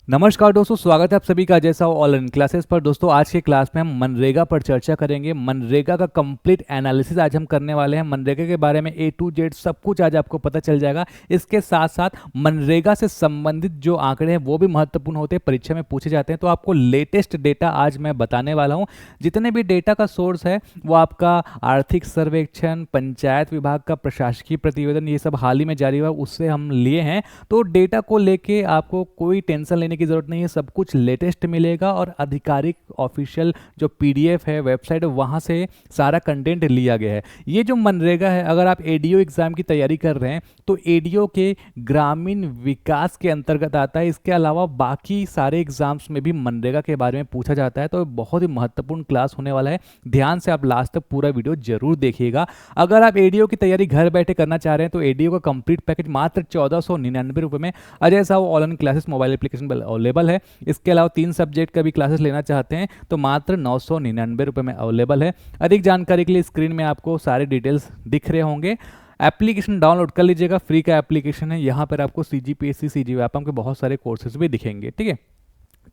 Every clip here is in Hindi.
नमस्कार दोस्तों, स्वागत है आप सभी का जैसा ऑनलाइन क्लासेस पर। दोस्तों आज के क्लास में हम मनरेगा पर चर्चा करेंगे। मनरेगा का कंप्लीट एनालिसिस आज हम करने वाले हैं। मनरेगा के बारे में ए टू जेड सब कुछ आज आपको पता चल जाएगा। इसके साथ साथ मनरेगा से संबंधित जो आंकड़े हैं वो भी महत्वपूर्ण होते हैं, परीक्षा में पूछे जाते हैं। तो आपको लेटेस्ट डेटा आज मैं बताने वाला हूँ। जितने भी डेटा का सोर्स है वो आपका आर्थिक सर्वेक्षण, पंचायत विभाग का प्रशासकीय प्रतिवेदन, ये सब हाल ही में जारी हुआ उससे हम लिए हैं। तो डेटा को लेके आपको कोई टेंशन लेने की जरूरत नहीं है, सब कुछ लेटेस्ट मिलेगा और आधिकारिक ऑफिशियल जो पीडीएफ है वेबसाइट वहां से सारा कंटेंट लिया गया है। ये जो मनरेगा है, अगर आप एडीओ एग्जाम की तैयारी कर रहे हैं तो एडीओ के ग्रामीण विकास के अंतर्गत आता है। इसके अलावा बाकी सारे एग्जाम्स में भी मनरेगा के बारे में पूछा जाता है। तो बहुत ही महत्वपूर्ण क्लास होने वाला है। ध्यान से आप लास्ट तक पूरा वीडियो जरूर देखिएगा। अगर आप एडीओ की तैयारी घर बैठे करना चाह रहे हैं तो एडीओ का कंप्लीट पैकेज मात्र 1499 रुपये में अजय साहब online classes mobile application available है। इसके अलावा 3 सब्जेक्ट का भी क्लासेस लेना चाहते हैं तो मात्र 999 रुपये में अवेलेबल है। अधिक जानकारी के लिए स्क्रीन में आपको सारे डिटेल्स दिख रहे होंगे। एप्लीकेशन डाउनलोड कर लीजिएगा, फ्री का एप्लीकेशन है। यहाँ पर आपको सीजीपीएससी, सीजीव्यापम के बहुत सारे कोर्सेज भी दिखेंगे। ठीक है,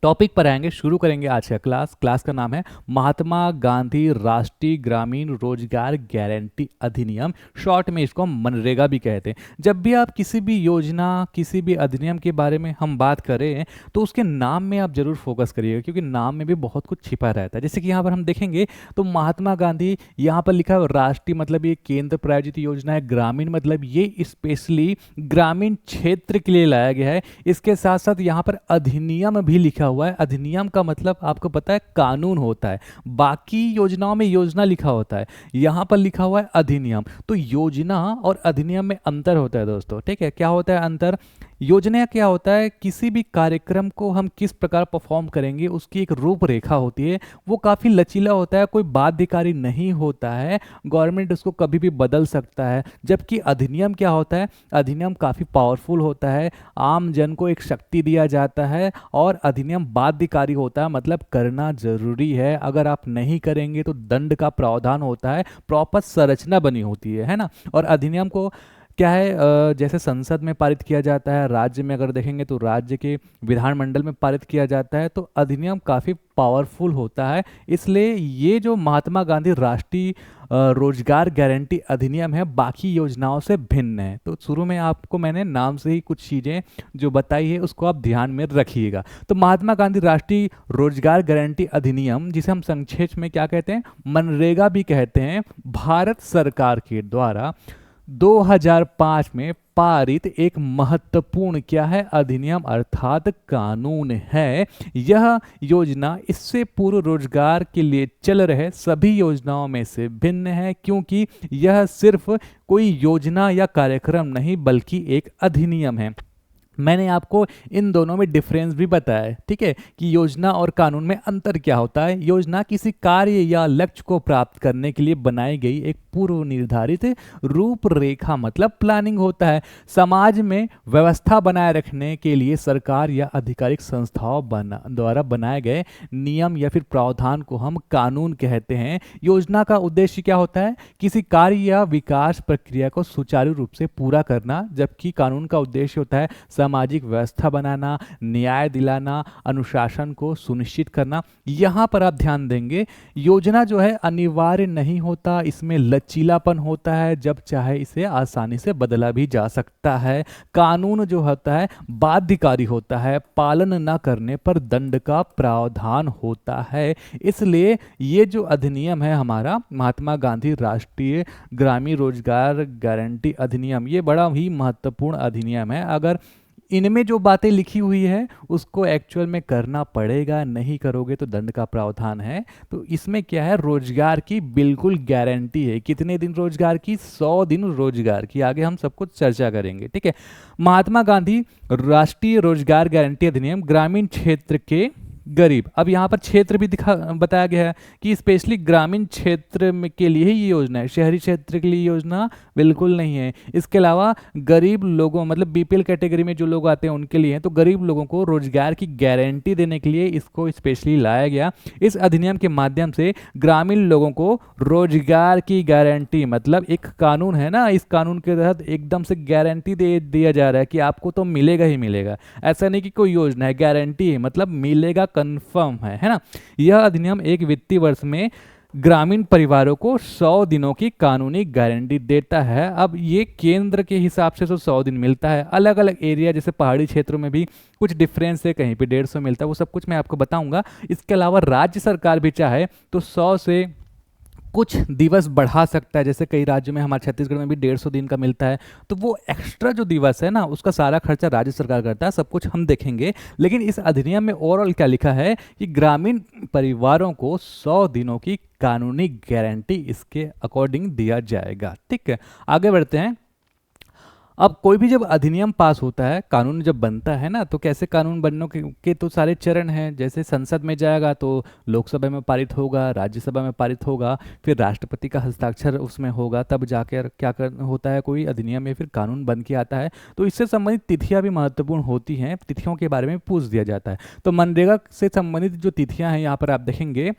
टॉपिक पर आएंगे, शुरू करेंगे आज का क्लास का नाम है महात्मा गांधी राष्ट्रीय ग्रामीण रोजगार गारंटी अधिनियम। शॉर्ट में इसको हम मनरेगा भी कहते हैं। जब भी आप किसी भी योजना, किसी भी अधिनियम के बारे में हम बात करें तो उसके नाम में आप जरूर फोकस करिएगा, क्योंकि नाम में भी बहुत कुछ छिपा रहता है। जैसे कि यहाँ पर हम देखेंगे तो महात्मा गांधी यहाँ पर लिखा है राष्ट्रीय, मतलब ये केंद्र प्रायोजित योजना है। ग्रामीण मतलब ये स्पेशली ग्रामीण क्षेत्र के लिए लाया गया है। इसके साथ साथ यहाँ पर अधिनियम भी लिखा हुआ है। अधिनियम का मतलब आपको पता है कानून होता है। बाकी योजनाओं में योजना लिखा होता है, यहां पर लिखा हुआ है अधिनियम। तो योजना और अधिनियम में अंतर होता है दोस्तों। ठीक है, क्या होता है अंतर? योजना क्या होता है? किसी भी कार्यक्रम को हम किस प्रकार परफॉर्म करेंगे उसकी एक रूपरेखा होती है। वो काफी लचीला होता है, कोई बाध्यकारी नहीं होता है। गवर्नमेंट उसको कभी भी बदल सकता है। जबकि अधिनियम क्या होता है? अधिनियम काफी पावरफुल होता है, आम जन को एक शक्ति दिया जाता है। और अधिनियम बाध्यकारी होता है, मतलब करना जरूरी है। अगर आप नहीं करेंगे तो दंड का प्रावधान होता है। प्रॉपर संरचना बनी होती है ना। और अधिनियम को क्या है, जैसे संसद में पारित किया जाता है, राज्य में अगर देखेंगे तो राज्य के विधानमंडल में पारित किया जाता है। तो अधिनियम काफ़ी पावरफुल होता है। इसलिए ये जो महात्मा गांधी राष्ट्रीय रोजगार गारंटी अधिनियम है बाकी योजनाओं से भिन्न है। तो शुरू में आपको मैंने नाम से ही कुछ चीज़ें जो बताई है उसको आप ध्यान में रखिएगा। तो महात्मा गांधी राष्ट्रीय रोजगार गारंटी अधिनियम, जिसे हम संक्षेप में क्या कहते हैं, मनरेगा भी कहते हैं, भारत सरकार के द्वारा 2005 में पारित एक महत्वपूर्ण क्या है, अधिनियम अर्थात कानून है। यह योजना इससे पूर्व रोजगार के लिए चल रहे सभी योजनाओं में से भिन्न है, क्योंकि यह सिर्फ कोई योजना या कार्यक्रम नहीं बल्कि एक अधिनियम है। मैंने आपको इन दोनों में डिफरेंस भी बताया है। ठीक है, कि योजना और कानून में अंतर क्या होता है। योजना किसी कार्य या लक्ष्य को प्राप्त करने के लिए बनाई गई एक पूर्व निर्धारित रूपरेखा, मतलब प्लानिंग होता है। समाज में व्यवस्था बनाए रखने के लिए सरकार या आधिकारिक संस्थाओं द्वारा बनाए गए नियम या फिर प्रावधान को हम कानून कहते हैं। योजना का उद्देश्य क्या होता है? किसी कार्य या विकास प्रक्रिया को सुचारू रूप से पूरा करना, जबकि कानून का उद्देश्य होता है सामाजिक व्यवस्था बनाना, न्याय दिलाना, अनुशासन को सुनिश्चित करना। यहां पर आप ध्यान देंगे, योजना जो है अनिवार्य नहीं होता, इसमें लचीलापन होता है, जब चाहे इसे आसानी से बदला भी जा सकता है। कानून जो होता है बाध्यकारी होता है, पालन न करने पर दंड का प्रावधान होता है। इसलिए ये जो अधिनियम है हमारा महात्मा गांधी राष्ट्रीय ग्रामीण रोजगार गारंटी अधिनियम, ये बड़ा ही महत्वपूर्ण अधिनियम है। अगर इनमें जो बातें लिखी हुई है उसको एक्चुअल में करना पड़ेगा, नहीं करोगे तो दंड का प्रावधान है। तो इसमें क्या है, रोजगार की बिल्कुल गारंटी है। कितने दिन रोजगार की? 100 दिन रोजगार की। आगे हम सब कुछ चर्चा करेंगे। ठीक है, महात्मा गांधी राष्ट्रीय रोजगार गारंटी अधिनियम ग्रामीण क्षेत्र के गरीब। अब यहाँ पर क्षेत्र भी दिखा बताया गया है कि स्पेशली ग्रामीण क्षेत्र में के लिए ही ये योजना है, शहरी क्षेत्र के लिए योजना बिल्कुल नहीं है। इसके अलावा गरीब लोगों मतलब बीपीएल कैटेगरी में जो लोग आते हैं उनके लिए है, तो गरीब लोगों को रोजगार की गारंटी देने के लिए इसको स्पेशली लाया गया। इस अधिनियम के माध्यम से ग्रामीण लोगों को रोजगार की गारंटी, मतलब एक कानून है ना, इस कानून के तहत एकदम से गारंटी दे दिया जा रहा है कि आपको तो मिलेगा ही मिलेगा। ऐसा नहीं कि कोई योजना है, गारंटी है, मतलब मिलेगा, कंफर्म है ना। यह अधिनियम एक वित्तीय वर्ष में ग्रामीण परिवारों को 100 दिनों की कानूनी गारंटी देता है। अब ये केंद्र के हिसाब से तो 100 दिन मिलता है, अलग अलग एरिया जैसे पहाड़ी क्षेत्रों में भी कुछ डिफरेंस है, कहीं पे 150 मिलता है, वो सब कुछ मैं आपको बताऊंगा। इसके अलावा राज्य सरकार भी चाहे तो 100 से कुछ दिवस बढ़ा सकता है। जैसे कई राज्यों में, हमारे छत्तीसगढ़ में भी 150 दिन का मिलता है, तो वो एक्स्ट्रा जो दिवस है ना, उसका सारा खर्चा राज्य सरकार करता है। सब कुछ हम देखेंगे, लेकिन इस अधिनियम में ओवरऑल क्या लिखा है कि ग्रामीण परिवारों को 100 दिनों की कानूनी गारंटी इसके अकॉर्डिंग दिया जाएगा। ठीक है, आगे बढ़ते हैं। अब कोई भी जब अधिनियम पास होता है, कानून जब बनता है ना, तो कैसे कानून बनने के तो सारे चरण हैं। जैसे संसद में जाएगा तो लोकसभा में पारित होगा, राज्यसभा में पारित होगा, फिर राष्ट्रपति का हस्ताक्षर उसमें होगा, तब जाकर क्या कर होता है, कोई अधिनियम या फिर कानून बन के आता है। तो इससे संबंधित तिथियां भी महत्वपूर्ण होती हैं, तिथियों के बारे में पूछ दिया जाता है। तो मनरेगा से संबंधित जो तिथियां हैं यहाँ पर आप देखेंगे,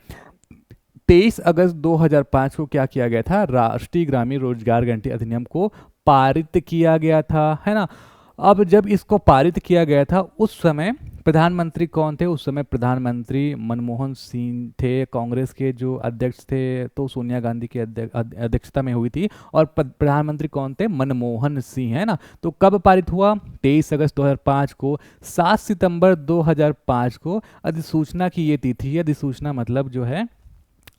23 अगस्त 2005 को क्या किया गया था, राष्ट्रीय ग्रामीण रोजगार गारंटी अधिनियम को पारित किया गया था, है ना। अब जब इसको पारित किया गया था, उस समय प्रधानमंत्री कौन थे? उस समय प्रधानमंत्री मनमोहन सिंह थे, कांग्रेस के जो अध्यक्ष थे, तो सोनिया गांधी की अध्यक्षता में हुई थी, और प्रधानमंत्री कौन थे? मनमोहन सिंह, है ना। तो कब पारित हुआ? 23 अगस्त 2005 को। 7 सितंबर 2005 को अधिसूचना की ये तिथि है। अधिसूचना मतलब जो है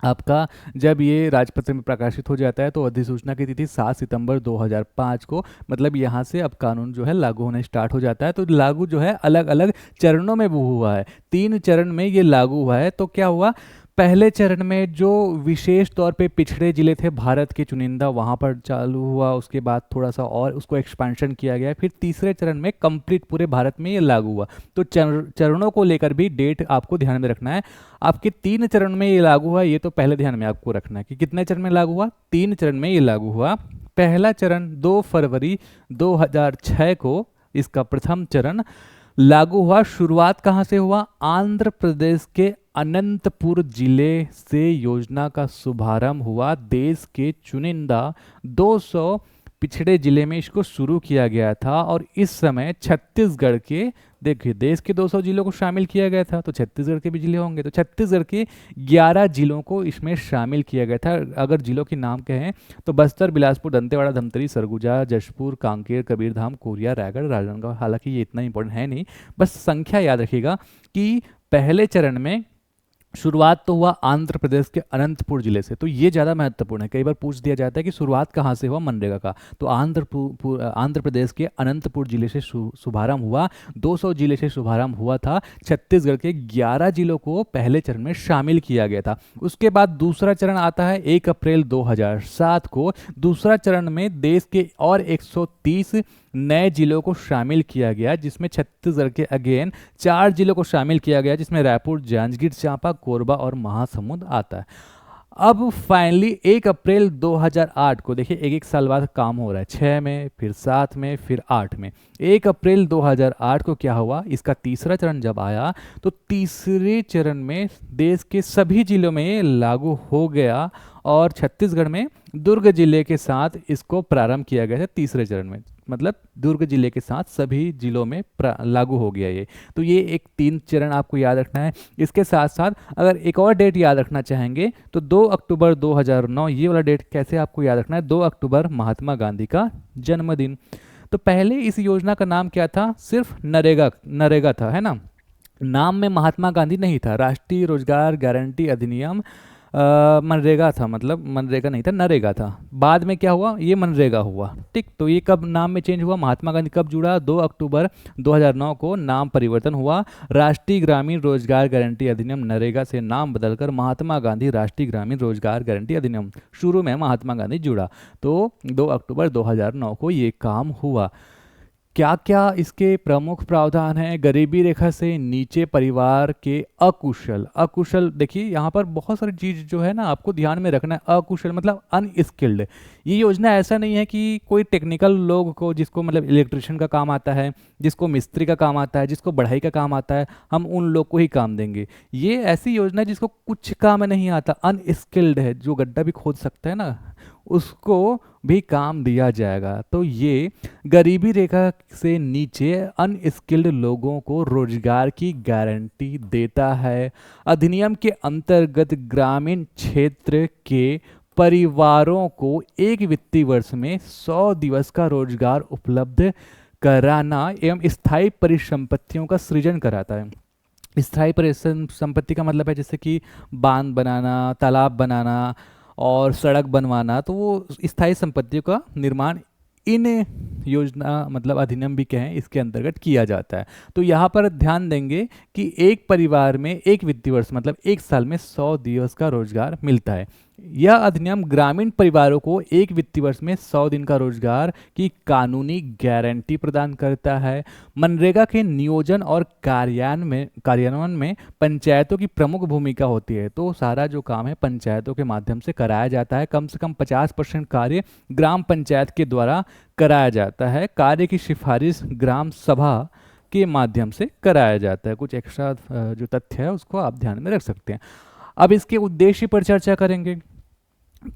आपका, जब ये राजपत्र में प्रकाशित हो जाता है तो अधिसूचना की तिथि 7 सितंबर 2005 को, मतलब यहाँ से अब कानून जो है लागू होने स्टार्ट हो जाता है। तो लागू जो है अलग अलग चरणों में वो हुआ है, 3 चरण में ये लागू हुआ है। तो क्या हुआ, पहले चरण में जो विशेष तौर पे पिछड़े जिले थे भारत के चुनिंदा, वहाँ पर चालू हुआ, उसके बाद थोड़ा सा और उसको एक्सपेंशन किया गया, फिर तीसरे चरण में कंप्लीट पूरे भारत में ये लागू हुआ। तो चरणों को लेकर भी डेट आपको ध्यान में रखना है। आपके 3 चरण में ये लागू हुआ, ये तो पहले ध्यान में आपको रखना है कि कितने चरण में लागू हुआ, 3 चरण में ये लागू हुआ। पहला चरण 2 फरवरी 2006 को इसका प्रथम चरण लागू हुआ। शुरुआत कहाँ से हुआ? आंध्र प्रदेश के अनंतपुर जिले से योजना का शुभारंभ हुआ। देश के चुनिंदा 200 पिछड़े जिले में इसको शुरू किया गया था, और इस समय छत्तीसगढ़ के, देखिए देश के 200 जिलों को शामिल किया गया था, तो छत्तीसगढ़ के भी जिले होंगे, तो छत्तीसगढ़ के 11 जिलों को इसमें शामिल किया गया था। अगर जिलों के नाम कहें तो बस्तर, बिलासपुर, दंतेवाड़ा, धमतरी, सरगुजा, जशपुर, कांकेर, कबीरधाम, कोरिया, रायगढ़, राजनांदगांव। हालांकि ये इतना इंपॉर्टेंट है नहीं, बस संख्या याद रखिएगा कि पहले चरण में शुरुआत तो हुआ आंध्र प्रदेश के अनंतपुर जिले से, तो ये ज़्यादा महत्वपूर्ण है। कई बार पूछ दिया जाता है कि शुरुआत कहाँ से हुआ मनरेगा का, तो आंध्र प्रदेश के अनंतपुर जिले से शुभारंभ हुआ। 200 जिले से शुभारंभ हुआ था। छत्तीसगढ़ के 11 जिलों को पहले चरण में शामिल किया गया था। उसके बाद दूसरा चरण आता है 1 अप्रैल 2007 को। दूसरा चरण में देश के और 130 नए जिलों को शामिल किया गया, जिसमें छत्तीसगढ़ के अगेन 4 जिलों को शामिल किया गया, जिसमें रायपुर, जांजगीर चांपा, कोरबा और महासमुंद आता है। अब फाइनली 1 अप्रैल 2008 को, देखिए एक साल बाद काम हो रहा है, 6 में, फिर 7 में, फिर 8 में। 1 अप्रैल 2008 को क्या हुआ, इसका तीसरा चरण जब आया तो तीसरे चरण में देश के सभी जिलों में लागू हो गया, और छत्तीसगढ़ में दुर्ग जिले के साथ इसको प्रारंभ किया गया था तीसरे चरण में, मतलब दुर्ग जिले के साथ सभी जिलों में लागू हो गया ये। तो ये एक 3 चरण आपको याद रखना है। इसके साथ साथ अगर एक और डेट याद रखना चाहेंगे तो 2 अक्टूबर 2009, ये वाला डेट कैसे आपको याद रखना है, 2 अक्टूबर महात्मा गांधी का जन्मदिन। तो पहले इस योजना का नाम क्या था, सिर्फ नरेगा था, है ना। नाम में महात्मा गांधी नहीं था। राष्ट्रीय रोजगार गारंटी अधिनियम मनरेगा था, मतलब मनरेगा नहीं था, नरेगा था। बाद में क्या हुआ, ये मनरेगा हुआ। ठीक, तो ये कब नाम में चेंज हुआ, महात्मा गांधी कब जुड़ा, 2 अक्टूबर 2009 को नाम परिवर्तन हुआ। राष्ट्रीय ग्रामीण रोजगार गारंटी अधिनियम नरेगा से नाम बदलकर महात्मा गांधी राष्ट्रीय ग्रामीण रोजगार गारंटी अधिनियम, शुरू में महात्मा गांधी जुड़ा, तो 2 अक्टूबर 2009 को ये काम हुआ। क्या क्या इसके प्रमुख प्रावधान हैं? गरीबी रेखा से नीचे परिवार के अकुशल, अकुशल देखिए यहाँ पर बहुत सारी चीज़ जो है ना आपको ध्यान में रखना है। अकुशल मतलब अनस्किल्ड। ये योजना ऐसा नहीं है कि कोई टेक्निकल लोग को, जिसको मतलब इलेक्ट्रिशियन का काम आता है, जिसको मिस्त्री का काम आता है, जिसको बढ़ई का काम आता है, हम उन लोग को ही काम देंगे। ये ऐसी योजना है जिसको कुछ काम नहीं आता, अनस्किल्ड है, जो गड्ढा भी खोद सकता है ना, उसको भी काम दिया जाएगा। तो ये गरीबी रेखा से नीचे अनस्किल्ड लोगों को रोजगार की गारंटी देता है। अधिनियम के अंतर्गत ग्रामीण क्षेत्र के परिवारों को एक वित्तीय वर्ष में 100 दिवस का रोजगार उपलब्ध कराना एवं स्थायी परिसंपत्तियों का सृजन कराता है। स्थायी परिसंपत्ति का मतलब है जैसे कि बांध बनाना, तालाब बनाना और सड़क बनवाना, तो वो स्थायी संपत्तियों का निर्माण इन योजना मतलब अधिनियम भी कहें इसके अंतर्गत किया जाता है। तो यहाँ पर ध्यान देंगे कि एक परिवार में एक वित्तीय वर्ष मतलब एक साल में 100 दिवस का रोजगार मिलता है। यह अधिनियम ग्रामीण परिवारों को एक वित्तीय वर्ष में 100 दिन का रोजगार की कानूनी गारंटी प्रदान करता है। मनरेगा के नियोजन और कार्यान्वयन में पंचायतों की प्रमुख भूमिका होती है। तो सारा जो काम है पंचायतों के माध्यम से कराया जाता है। कम से कम 50% कार्य ग्राम पंचायत के द्वारा कराया जाता है। कार्य की सिफारिश ग्राम सभा के माध्यम से कराया जाता है। कुछ एक्स्ट्रा जो तथ्य है उसको आप ध्यान में रख सकते हैं। अब इसके उद्देश्य पर चर्चा करेंगे।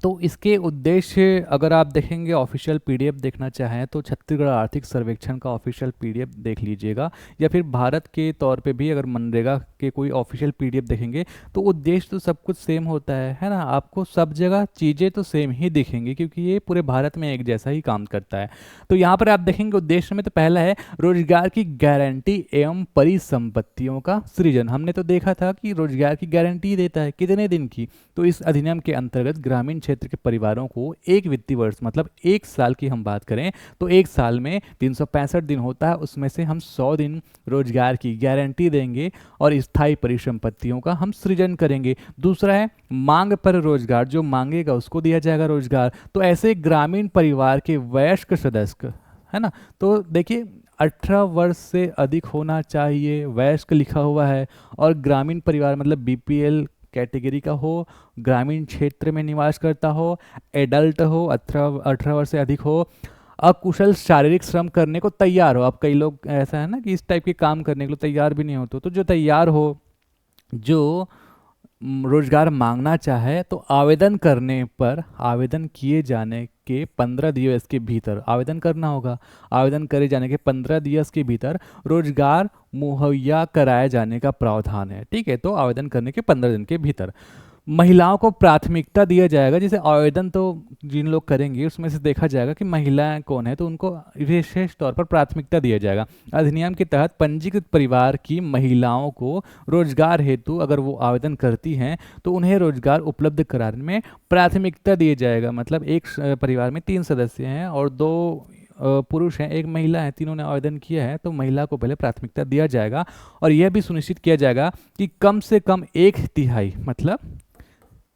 तो इसके उद्देश्य अगर आप देखेंगे, ऑफिशियल पीडीएफ देखना चाहें तो छत्तीसगढ़ आर्थिक सर्वेक्षण का ऑफिशियल पीडीएफ देख लीजिएगा, या फिर भारत के तौर पे भी अगर मनरेगा के कोई ऑफिशियल पीडीएफ देखेंगे तो उद्देश्य तो सब कुछ सेम होता है ना। आपको सब जगह चीज़ें तो सेम ही दिखेंगी क्योंकि ये पूरे भारत में एक जैसा ही काम करता है। तो यहाँ पर आप देखेंगे उद्देश्य में तो पहला है रोजगार की गारंटी एवं परिसंपत्तियों का सृजन। हमने तो देखा था कि रोजगार की गारंटी देता है कितने दिन की। तो इस अधिनियम के अंतर्गत ग्रामीण क्षेत्र के परिवारों को एक वित्तीय वर्ष मतलब एक साल की हम बात करें तो एक साल में 365 दिन होता है, उसमें से हम 100 दिन रोजगार की गारंटी देंगे और स्थायी परिसंपत्तियों का हम सृजन करेंगे। दूसरा है मांग पर रोजगार, जो मांगेगा उसको दिया जाएगा रोजगार। तो ऐसे ग्रामीण परिवार के वयस्क सदस्य है ना, तो देखिए 18 वर्ष से अधिक होना चाहिए, वयस्क लिखा हुआ है, और ग्रामीण परिवार मतलब बीपीएल कैटेगरी का हो, ग्रामीण क्षेत्र में निवास करता हो, एडल्ट हो, 18 वर्ष से अधिक हो, अकुशल शारीरिक श्रम करने को तैयार हो। अब कई लोग ऐसा है ना कि इस टाइप के काम करने के लिए तैयार भी नहीं होते, तो जो तैयार हो, जो रोजगार मांगना चाहे, तो आवेदन करने पर आवेदन किए जाने के 15 दिवस के भीतर आवेदन करना होगा। आवेदन करे जाने के 15 दिवस के भीतर रोजगार मुहैया कराए जाने का प्रावधान है। ठीक है, तो आवेदन करने के 15 दिन के भीतर महिलाओं को प्राथमिकता दिया जाएगा। जैसे आवेदन तो जिन लोग करेंगे उसमें से देखा जाएगा कि महिलाएं कौन है, तो उनको विशेष तौर पर प्राथमिकता दिया जाएगा। अधिनियम के तहत पंजीकृत परिवार की महिलाओं को रोजगार हेतु अगर वो आवेदन करती हैं तो उन्हें रोजगार उपलब्ध कराने में प्राथमिकता दिया जाएगा। मतलब एक परिवार में 3 सदस्य हैं और 2 पुरुष हैं, एक महिला है, तीनों ने आवेदन किया है, तो महिला को पहले प्राथमिकता दिया जाएगा। और यह भी सुनिश्चित किया जाएगा कि कम से कम 1/3 मतलब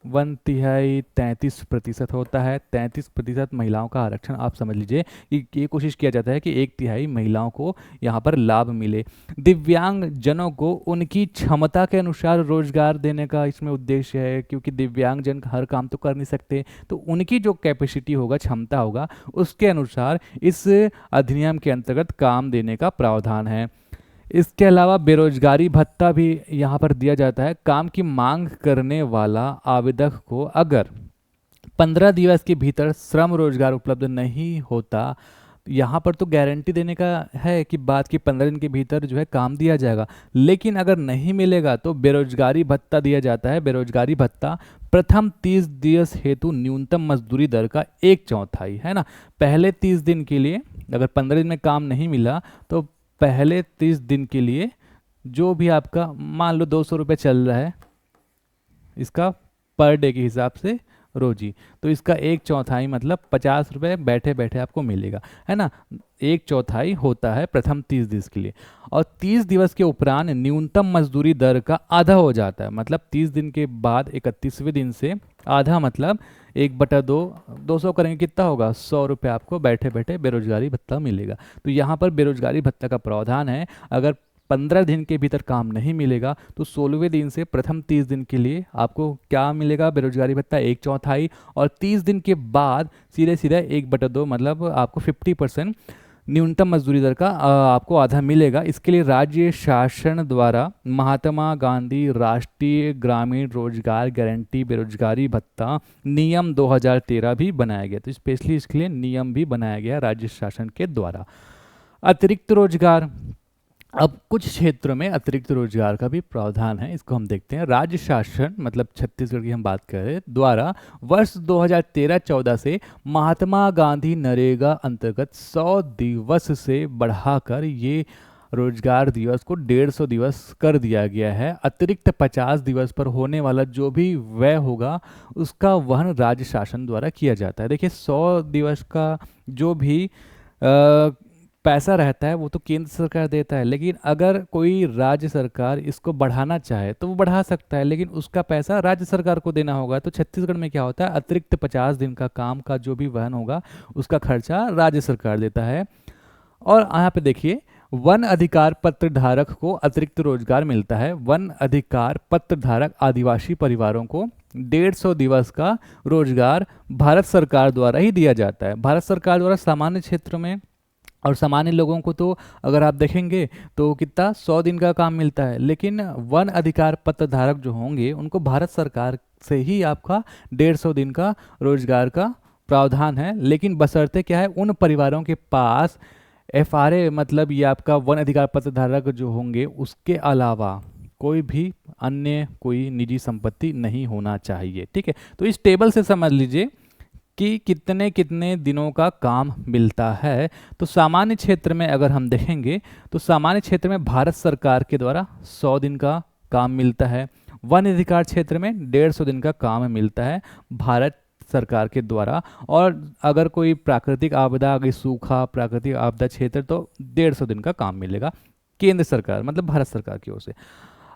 1/3 33% होता है, 33% महिलाओं का आरक्षण। आप समझ लीजिए कि ये कोशिश किया जाता है कि 1/3 महिलाओं को यहाँ पर लाभ मिले। दिव्यांग जनों को उनकी क्षमता के अनुसार रोजगार देने का इसमें उद्देश्य है, क्योंकि दिव्यांग जन हर काम तो कर नहीं सकते, तो उनकी जो कैपेसिटी होगा, क्षमता होगा, उसके अनुसार इस अधिनियम के अंतर्गत काम देने का प्रावधान है। इसके अलावा बेरोजगारी भत्ता भी यहाँ पर दिया जाता है। काम की मांग करने वाला आवेदक को अगर 15 दिवस के भीतर श्रम रोजगार उपलब्ध नहीं होता, यहाँ पर तो गारंटी देने का है कि बाद की 15 दिन के भीतर जो है काम दिया जाएगा, लेकिन अगर नहीं मिलेगा तो बेरोजगारी भत्ता दिया जाता है। बेरोजगारी भत्ता प्रथम 30 दिवस हेतु न्यूनतम मजदूरी दर का 1/4 है ना। पहले 30 दिन के लिए अगर 15 दिन में काम नहीं मिला तो पहले 30 दिन के लिए जो भी आपका मान लो 200 रुपये चल रहा है इसका पर डे के हिसाब से रोजी, तो इसका 1/4 मतलब 50 रुपये बैठे बैठे आपको मिलेगा, है ना। 1/4 होता है प्रथम 30 दिवस के लिए, और 30 दिवस के उपरांत न्यूनतम मजदूरी दर का आधा हो जाता है। मतलब 30 दिन के बाद 31वें दिन से आधा मतलब 1/2, 200 करेंगे कितना होगा, 100 रुपये आपको बैठे बैठे बेरोजगारी भत्ता मिलेगा। तो यहाँ पर बेरोजगारी भत्ता का प्रावधान है, अगर 15 दिन के भीतर काम नहीं मिलेगा तो 16वें दिन से प्रथम 30 दिन के लिए आपको क्या मिलेगा, बेरोजगारी भत्ता 1/4, और 30 दिन के बाद सीधे सीधे 1/2 मतलब आपको 50% न्यूनतम मजदूरी दर का आपको आधा मिलेगा। इसके लिए राज्य शासन द्वारा महात्मा गांधी राष्ट्रीय ग्रामीण रोजगार गारंटी बेरोजगारी भत्ता नियम 2013 भी बनाया गया। तो स्पेशली इसके लिए नियम भी बनाया गया राज्य शासन के द्वारा। अतिरिक्त रोजगार, अब कुछ क्षेत्रों में अतिरिक्त रोजगार का भी प्रावधान है, इसको हम देखते हैं। राज्य शासन मतलब छत्तीसगढ़ की हम बात करें द्वारा वर्ष 2013-14 से महात्मा गांधी नरेगा अंतर्गत 100 दिवस से बढ़ाकर ये रोजगार दिवस को 150 दिवस कर दिया गया है। अतिरिक्त 50 दिवस पर होने वाला जो भी व्यय होगा उसका वहन राज्य शासन द्वारा किया जाता है। देखिए 100 दिवस का जो भी पैसा रहता है वो तो केंद्र सरकार देता है, लेकिन अगर कोई राज्य सरकार इसको बढ़ाना चाहे तो वो बढ़ा सकता है, लेकिन उसका पैसा राज्य सरकार को देना होगा। तो छत्तीसगढ़ में क्या होता है, अतिरिक्त 50 दिन का काम का जो भी वहन होगा उसका खर्चा राज्य सरकार देता है। और यहाँ पे देखिए वन अधिकार पत्र धारक को अतिरिक्त रोजगार मिलता है। वन अधिकार पत्र धारक आदिवासी परिवारों को 150 दिवस का रोजगार भारत सरकार द्वारा ही दिया जाता है। भारत सरकार द्वारा सामान्य क्षेत्र में और सामान्य लोगों को तो अगर आप देखेंगे तो कितना 100 दिन का काम मिलता है, लेकिन वन अधिकार पत्र धारक जो होंगे उनको भारत सरकार से ही आपका 150 दिन का रोजगार का प्रावधान है। लेकिन बशर्ते क्या है, उन परिवारों के पास FRA मतलब ये आपका वन अधिकार पत्र धारक जो होंगे उसके अलावा कोई भी अन्य कोई निजी संपत्ति नहीं होना चाहिए। ठीक है, तो इस टेबल से समझ लीजिए कि कितने कितने दिनों का काम मिलता है। तो सामान्य क्षेत्र में अगर हम देखेंगे तो सामान्य क्षेत्र में भारत सरकार के द्वारा 100 दिन का काम मिलता है। वन अधिकार क्षेत्र में 150 दिन का काम मिलता है भारत सरकार के द्वारा। और अगर कोई प्राकृतिक आपदा, अगर सूखा, प्राकृतिक आपदा क्षेत्र तो 150 दिन का काम मिलेगा केंद्र सरकार मतलब भारत सरकार की ओर से।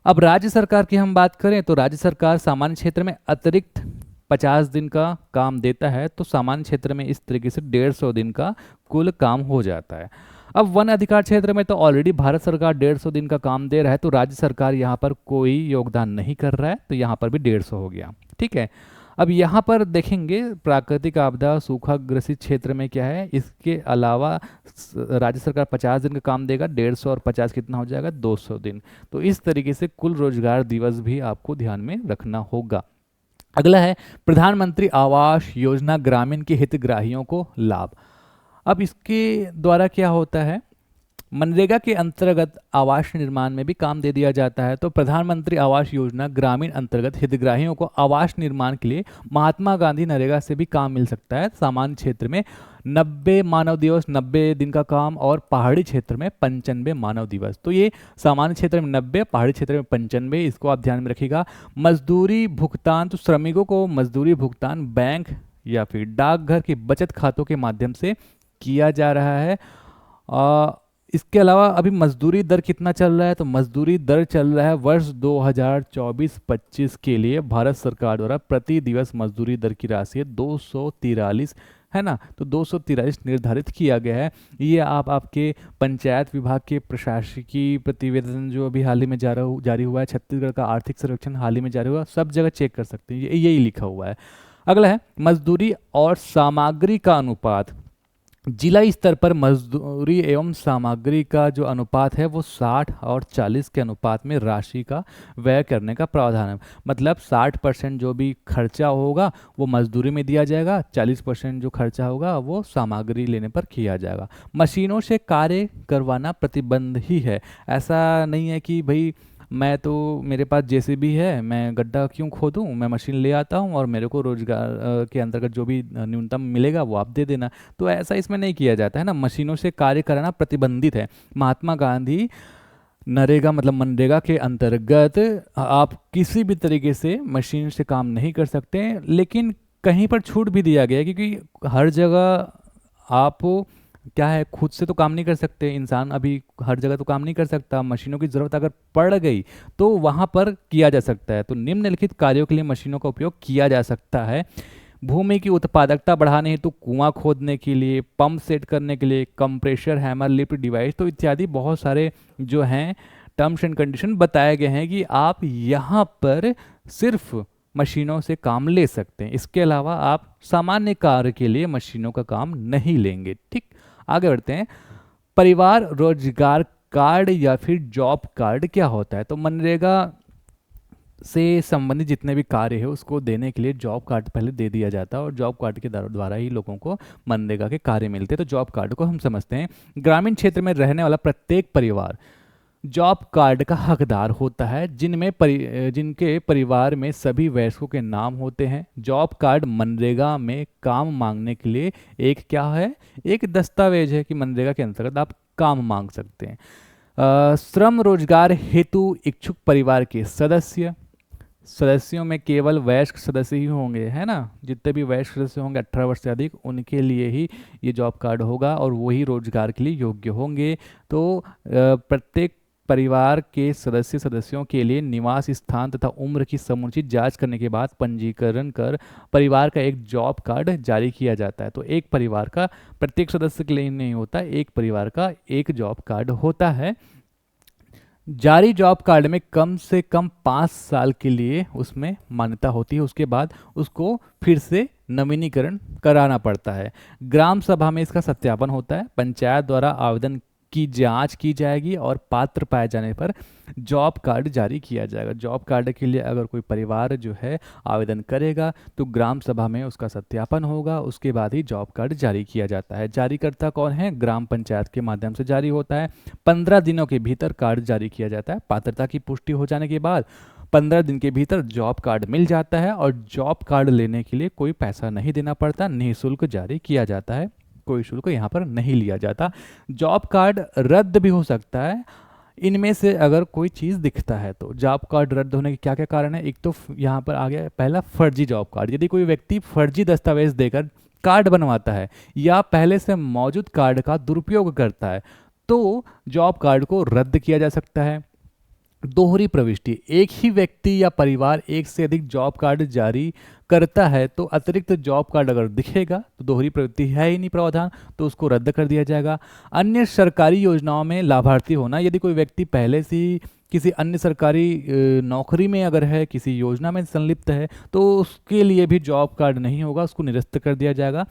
अब राज्य सरकार की हम बात करें तो राज्य सरकार सामान्य क्षेत्र में अतिरिक्त 50 दिन का काम देता है, तो सामान्य क्षेत्र में इस तरीके से 150 दिन का कुल काम हो जाता है। अब वन अधिकार क्षेत्र में तो ऑलरेडी भारत सरकार 150 दिन का काम दे रहा है, तो राज्य सरकार यहाँ पर कोई योगदान नहीं कर रहा है, तो यहाँ पर भी 150 हो गया। ठीक है, अब यहाँ पर देखेंगे प्राकृतिक आपदा सूखा ग्रसित क्षेत्र में क्या है, इसके अलावा राज्य सरकार 50 दिन का काम देगा, 150 और 50 कितना हो जाएगा, 200 दिन। तो इस तरीके से कुल रोजगार दिवस भी आपको ध्यान में रखना होगा। अगला है प्रधानमंत्री आवास योजना ग्रामीण के हितग्राहियों को लाभ। अब इसके द्वारा क्या होता है, मनरेगा के अंतर्गत आवास निर्माण में भी काम दे दिया जाता है। तो प्रधानमंत्री आवास योजना ग्रामीण अंतर्गत हितग्राहियों को आवास निर्माण के लिए महात्मा गांधी नरेगा से भी काम मिल सकता है। सामान्य क्षेत्र में 90 मानव दिवस 90 दिन का काम और पहाड़ी क्षेत्र में 95 मानव दिवस। तो ये सामान्य क्षेत्र में 90, पहाड़ी क्षेत्र में 95, इसको आप ध्यान में रखिएगा। मजदूरी भुगतान, तो श्रमिकों को मजदूरी भुगतान बैंक या फिर डाकघर के बचत खातों के माध्यम से किया जा रहा है। इसके अलावा अभी मजदूरी दर कितना चल रहा है, तो मजदूरी दर चल रहा है वर्ष 2024-25 के लिए भारत सरकार द्वारा प्रति दिवस मजदूरी दर की राशि है 243 है ना, तो 243 निर्धारित किया गया है। ये आप आपके पंचायत विभाग के प्रशासकीय प्रतिवेदन जो अभी हाल ही में जारी हुआ है, छत्तीसगढ़ का आर्थिक सर्वेक्षण हाल ही में जारी हुआ, सब जगह चेक कर सकते हैं, यही लिखा हुआ है। अगला है मजदूरी और सामग्री का अनुपात। जिला स्तर पर मजदूरी एवं सामग्री का जो अनुपात है वो 60 और 40 के अनुपात में राशि का व्यय करने का प्रावधान है। मतलब 60% जो भी खर्चा होगा वो मजदूरी में दिया जाएगा, 40% जो खर्चा होगा वो सामग्री लेने पर किया जाएगा। मशीनों से कार्य करवाना प्रतिबंध ही है, ऐसा नहीं है कि भाई मैं तो मेरे पास JCB है, मैं गड्ढा क्यों खोदूं, मैं मशीन ले आता हूं और मेरे को रोजगार के अंतर्गत जो भी न्यूनतम मिलेगा वो आप दे देना, तो ऐसा इसमें नहीं किया जाता है ना। मशीनों से कार्य कराना प्रतिबंधित है। महात्मा गांधी नरेगा मतलब मनरेगा के अंतर्गत आप किसी भी तरीके से मशीन से काम नहीं कर सकते, लेकिन कहीं पर छूट भी दिया गया है, क्योंकि हर जगह आप क्या है खुद से तो काम नहीं कर सकते, इंसान अभी हर जगह तो काम नहीं कर सकता, मशीनों की ज़रूरत अगर पड़ गई तो वहाँ पर किया जा सकता है। तो निम्नलिखित कार्यों के लिए मशीनों का उपयोग किया जा सकता है। भूमि की उत्पादकता बढ़ाने हेतु कुआं खोदने के लिए, पंप सेट करने के लिए, कंप्रेशर, हैमर, लिफ्ट डिवाइस तो इत्यादि बहुत सारे जो हैं टर्म्स एंड कंडीशन बताए गए हैं कि आप यहाँ पर सिर्फ मशीनों से काम ले सकते हैं। इसके अलावा आप सामान्य कार्य के लिए मशीनों का काम नहीं लेंगे। ठीक, आगे बढ़ते हैं। परिवार रोजगार कार्ड या फिर जॉब कार्ड क्या होता है? तो मनरेगा से संबंधित जितने भी कार्य है उसको देने के लिए जॉब कार्ड पहले दे दिया जाता है और जॉब कार्ड के द्वारा ही लोगों को मनरेगा के कार्य मिलते हैं। तो जॉब कार्ड को हम समझते हैं ग्रामीण क्षेत्र में रहने वाला प्रत्येक परिवार जॉब कार्ड का हकदार होता है, जिनके परिवार में सभी वयस्कों के नाम होते हैं। जॉब कार्ड मनरेगा में काम मांगने के लिए एक क्या है, एक दस्तावेज है कि मनरेगा के अंतर्गत आप काम मांग सकते हैं। श्रम रोजगार हेतु इच्छुक परिवार के सदस्यों में केवल वयस्क सदस्य ही होंगे, है ना। जितने भी वयस्क सदस्य होंगे 18 वर्ष से अधिक, उनके लिए ही ये जॉब कार्ड होगा और वही रोजगार के लिए योग्य होंगे। तो प्रत्येक परिवार के सदस्यों के लिए निवास स्थान तथा उम्र की समुचित जांच करने के बाद पंजीकरण कर परिवार का एक जॉब कार्ड जारी किया जाता है। तो एक परिवार का प्रत्येक सदस्य के लिए नहीं होता, एक परिवार का एक जॉब कार्ड होता है। जारी जॉब कार्ड में कम से कम 5 साल के लिए उसमें मान्यता होती है, उसके बाद उसको फिर से नवीनीकरण कराना पड़ता है। ग्राम सभा में इसका सत्यापन होता है, पंचायत द्वारा आवेदन की जांच की जाएगी और पात्र पाए जाने पर जॉब कार्ड जारी किया जाएगा। जॉब कार्ड के लिए अगर कोई परिवार जो है आवेदन करेगा तो ग्राम सभा में उसका सत्यापन होगा, उसके बाद ही जॉब कार्ड जारी किया जाता है। जारीकर्ता कौन है? ग्राम पंचायत के माध्यम से जारी होता है। 15 दिनों के भीतर कार्ड जारी किया जाता है। पात्रता की पुष्टि हो जाने के बाद 15 दिन के भीतर जॉब कार्ड मिल जाता है और जॉब कार्ड लेने के लिए कोई पैसा नहीं देना पड़ता, निःशुल्क जारी किया जाता है, कोई शुल्क यहाँ पर नहीं लिया जाता। जॉब कार्ड रद्द भी हो सकता है इनमें से अगर कोई चीज़ दिखता है तो। जॉब कार्ड रद्द होने के क्या क्या कारण है? एक तो यहाँ पर आ गया पहला फर्जी जॉब कार्ड। यदि कोई व्यक्ति फर्जी दस्तावेज देकर कार्ड बनवाता है या पहले से मौजूद कार्ड का दुरुपयोग करता है तो जॉब कार्ड को रद्द किया जा सकता है। दोहरी प्रविष्टि, एक ही व्यक्ति या परिवार एक से अधिक जॉब कार्ड जारी करता है तो अतिरिक्त जॉब कार्ड अगर दिखेगा तो दोहरी प्रवृत्ति है ही नहीं प्रावधान, तो उसको रद्द कर दिया जाएगा। अन्य सरकारी योजनाओं में लाभार्थी होना, यदि कोई व्यक्ति पहले से ही किसी अन्य सरकारी नौकरी में अगर है, किसी योजना में संलिप्त है तो उसके लिए भी जॉब कार्ड नहीं होगा, उसको निरस्त कर दिया जाएगा।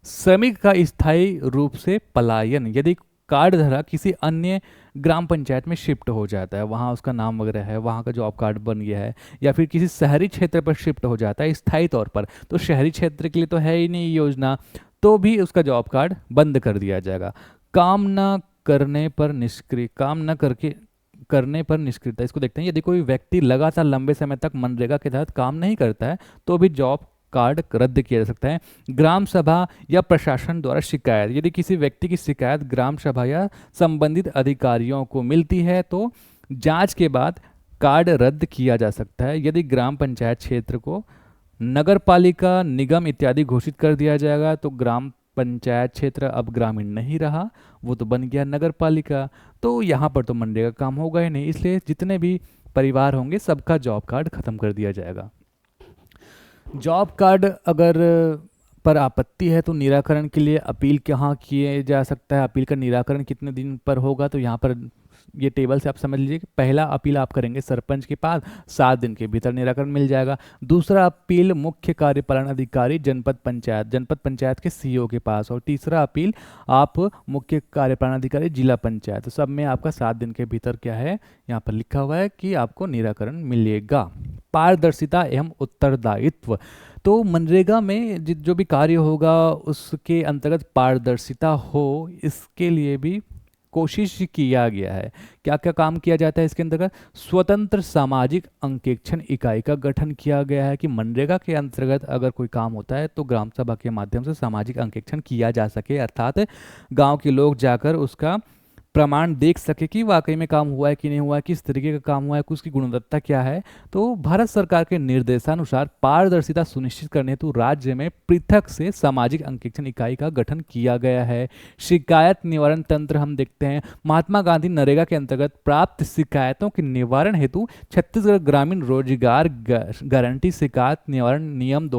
श्रमिक का स्थायी रूप से पलायन, यदि कार्ड धारक किसी अन्य ग्राम पंचायत में शिफ्ट हो जाता है, वहाँ उसका नाम वगैरह है, वहाँ का जॉब कार्ड बन गया है, या फिर किसी शहरी क्षेत्र पर शिफ्ट हो जाता है स्थायी तौर पर, तो शहरी क्षेत्र के लिए तो है ही नहीं योजना, तो भी उसका जॉब कार्ड बंद कर दिया जाएगा। काम न करने पर निष्क्रिय, काम न करने पर निष्क्रियता, इसको देखते हैं। यदि कोई व्यक्ति लगातार लंबे समय तक मनरेगा के तहत काम नहीं करता है तो भी जॉब कार्ड रद्द किया जा सकता है। ग्राम सभा या प्रशासन द्वारा शिकायत, यदि किसी व्यक्ति की शिकायत ग्राम सभा या संबंधित अधिकारियों को मिलती है तो जांच के बाद कार्ड रद्द किया जा सकता है। यदि ग्राम पंचायत क्षेत्र को नगर पालिका, निगम इत्यादि घोषित कर दिया जाएगा तो ग्राम पंचायत क्षेत्र अब ग्रामीण नहीं रहा, वो तो बन गया नगर पालिका, तो यहाँ पर तो मनरेगा काम होगा ही नहीं, इसलिए जितने भी परिवार होंगे सबका जॉब कार्ड खत्म कर दिया जाएगा। जॉब कार्ड अगर पर आपत्ति है तो निराकरण के लिए अपील कहाँ किए जा सकता है, अपील का निराकरण कितने दिन पर होगा, तो यहाँ पर ये टेबल से आप समझ लीजिए कि पहला अपील आप करेंगे सरपंच के पास, 7 दिन के भीतर निराकरण मिल जाएगा। दूसरा अपील मुख्य कार्यपालन अधिकारी जनपद पंचायत के सीईओ के पास, और तीसरा अपील आप मुख्य कार्यपालन अधिकारी जिला पंचायत, तो सब में आपका 7 दिन के भीतर क्या है यहाँ पर लिखा हुआ है कि आपको निराकरण मिलेगा। पारदर्शिता एवं उत्तरदायित्व, तो मनरेगा में जो भी कार्य होगा उसके अंतर्गत पारदर्शिता हो, इसके लिए भी कोशिश किया गया है। क्या क्या काम किया जाता है इसके अंतर्गत? स्वतंत्र सामाजिक अंकेक्षण इकाई का गठन किया गया है कि मनरेगा के अंतर्गत अगर कोई काम होता है तो ग्राम सभा के माध्यम से सामाजिक अंकेक्षण किया जा सके, अर्थात गांव के लोग जाकर उसका प्रमाण देख सके कि वाकई में काम हुआ है कि नहीं हुआ है, किस तरीके का काम हुआ है, उसकी गुणवत्ता क्या है। तो भारत सरकार के निर्देशानुसार पारदर्शिता सुनिश्चित करने हेतु राज्य में पृथक से सामाजिक अंकेक्षण इकाई का गठन किया गया है। शिकायत निवारण तंत्र हम देखते हैं, महात्मा गांधी नरेगा के अंतर्गत प्राप्त शिकायतों के निवारण हेतु छत्तीसगढ़ ग्रामीण रोजगार गारंटी शिकायत निवारण नियम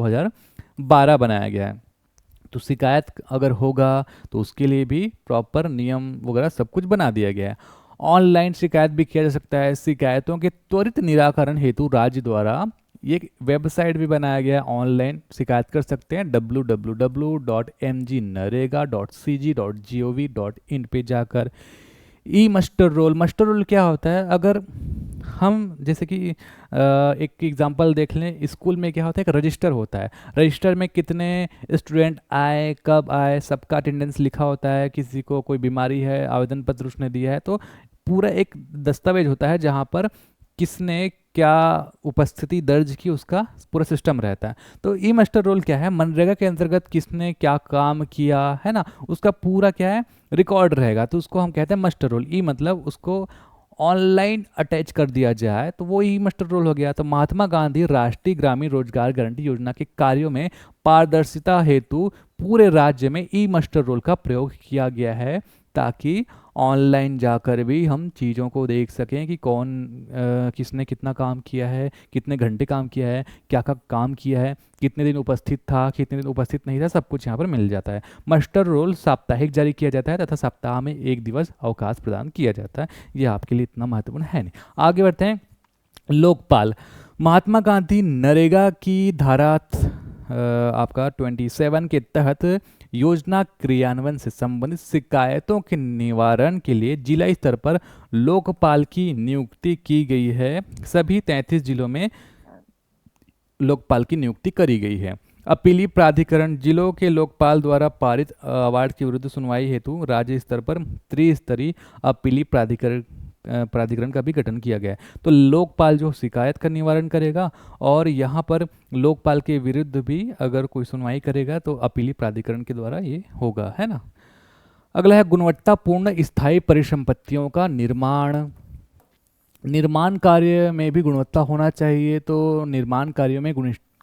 12 बनाया गया है। तो शिकायत अगर होगा तो उसके लिए भी प्रॉपर नियम वगैरह सब कुछ बना दिया गया है। ऑनलाइन शिकायत भी किया जा सकता है। शिकायतों के त्वरित निराकरण हेतु राज्य द्वारा ये एक वेबसाइट भी बनाया गया है, ऑनलाइन शिकायत कर सकते हैं www.mgnarega.cg.gov.in पे जाकर। ई मस्टर रोल क्या होता है? अगर हम जैसे कि एक एग्जांपल देख लें, स्कूल में क्या होता है, एक रजिस्टर होता है। रजिस्टर में कितने स्टूडेंट आए, कब आए, सबका अटेंडेंस लिखा होता है। किसी को कोई बीमारी है, आवेदन पत्र उसने दिया है, तो पूरा एक दस्तावेज होता है जहाँ पर किसने क्या उपस्थिति दर्ज की, उसका पूरा सिस्टम रहता है। तो ई मास्टर रोल क्या है? मनरेगा के अंतर्गत किसने क्या काम किया है ना, उसका पूरा क्या है, रिकॉर्ड रहेगा। तो उसको हम कहते हैं मास्टर रोल। ई मतलब उसको ऑनलाइन अटैच कर दिया जाए तो वो ई मास्टर रोल हो गया। तो महात्मा गांधी राष्ट्रीय ग्रामीण रोजगार गारंटी योजना के कार्यों में पारदर्शिता हेतु पूरे राज्य में ई मास्टर रोल का प्रयोग किया गया है, ताकि ऑनलाइन जाकर भी हम चीज़ों को देख सकें कि कौन किसने कितना काम किया है, कितने घंटे काम किया है, क्या क्या काम किया है, कितने दिन उपस्थित था, कितने दिन उपस्थित नहीं था, सब कुछ यहाँ पर मिल जाता है। मास्टर रोल साप्ताहिक जारी किया जाता है तथा सप्ताह में एक दिवस अवकाश प्रदान किया जाता है। ये आपके लिए इतना महत्वपूर्ण है नहीं। आगे बढ़ते हैं। लोकपाल। महात्मा गांधी नरेगा की धारा आपका 27 के तहत योजना क्रियान्वयन से संबंधित शिकायतों के निवारण के लिए जिला स्तर पर लोकपाल की नियुक्ति की गई है। सभी 33 जिलों में लोकपाल की नियुक्ति करी गई है। अपीली प्राधिकरण। जिलों के लोकपाल द्वारा पारित अवार्ड के विरुद्ध सुनवाई हेतु राज्य स्तर पर त्रिस्तरीय अपीली प्राधिकरण का भी गठन किया गया है। तो लोकपाल जो शिकायत का निवारण करेगा, और यहाँ पर लोकपाल के विरुद्ध भी अगर कोई सुनवाई करेगा तो अपीली प्राधिकरण के द्वारा ये होगा, है ना। अगला है गुणवत्तापूर्ण स्थायी परिसंपत्तियों का निर्माण। निर्माण कार्य में भी गुणवत्ता होना चाहिए। तो निर्माण कार्यों में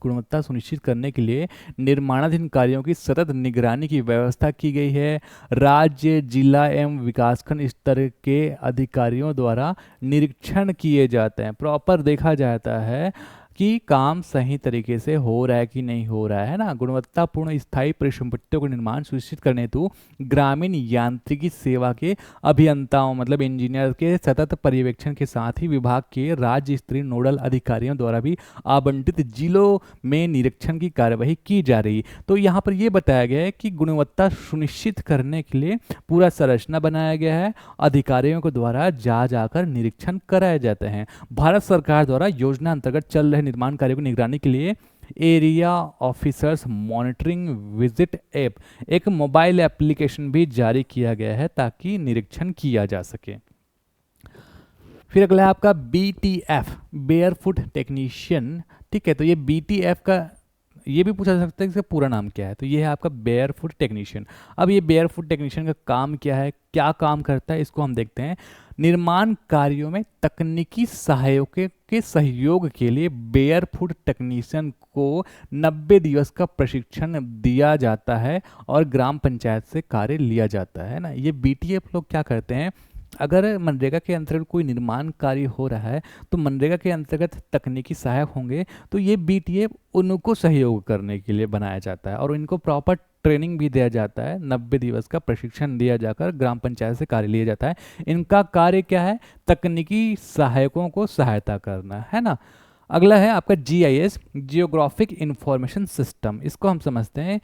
गुणवत्ता सुनिश्चित करने के लिए निर्माणाधीन कार्यों की सतत निगरानी की व्यवस्था की गई है। राज्य, जिला एवं विकासखंड स्तर के अधिकारियों द्वारा निरीक्षण किए जाते हैं। प्रॉपर देखा जाता है कि काम सही तरीके से हो रहा है कि नहीं हो रहा है ना। गुणवत्तापूर्ण स्थायी परिसंपत्तियों का निर्माण सुनिश्चित करने हेतु ग्रामीण यांत्रिकी सेवा के अभियंताओं मतलब इंजीनियर के सतत पर्यवेक्षण के साथ ही विभाग के राज्य स्तरीय नोडल अधिकारियों द्वारा भी आवंटित जिलों में निरीक्षण की कार्यवाही की जा रही। तो यहाँ पर यह बताया गया है कि गुणवत्ता सुनिश्चित करने के लिए पूरा संरचना बनाया गया है, अधिकारियों के द्वारा जा जाकर निरीक्षण कराए जाते हैं। भारत सरकार द्वारा योजना अंतर्गत चल रहे निर्माण कार्यों की निगरानी के लिए area officers monitoring visit app, एक मोबाइल एप्लीकेशन भी जारी किया गया है ताकि निरीक्षण किया जा सके। फिर अगला है आपका BTF, बेयरफुट टेक्नीशियन। ठीक है, तो ये BTF का ये भी पूछा जा सकता है कि इसका पूरा नाम क्या है। तो ये है आपका बेयरफुट टेक्नीशियन। अब ये बेयरफुट टेक्नीशियन का काम क्या है, क्या काम करता है, इसको हम देखते हैं। निर्माण कार्यों में तकनीकी सहायकों के सहयोग के लिए बेयरफुट टेक्नीशियन को 90 दिवस का प्रशिक्षण दिया जाता है और ग्राम पंचायत से कार्य लिया जाता है ना। ये BTF लोग क्या करते हैं, अगर मनरेगा के अंतर्गत कोई निर्माण कार्य हो रहा है तो मनरेगा के अंतर्गत तकनीकी सहायक होंगे, तो ये BTF उनको सहयोग करने के लिए बनाया जाता है और इनको प्रॉपर ट्रेनिंग भी दिया जाता है। 90 दिवस का प्रशिक्षण दिया जाकर ग्राम पंचायत से कार्य लिया जाता है। इनका कार्य क्या है, तकनीकी सहायकों को सहायता करना, है ना। अगला है आपका GIS, जियोग्राफिक इंफॉर्मेशन सिस्टम। इसको हम समझते हैं।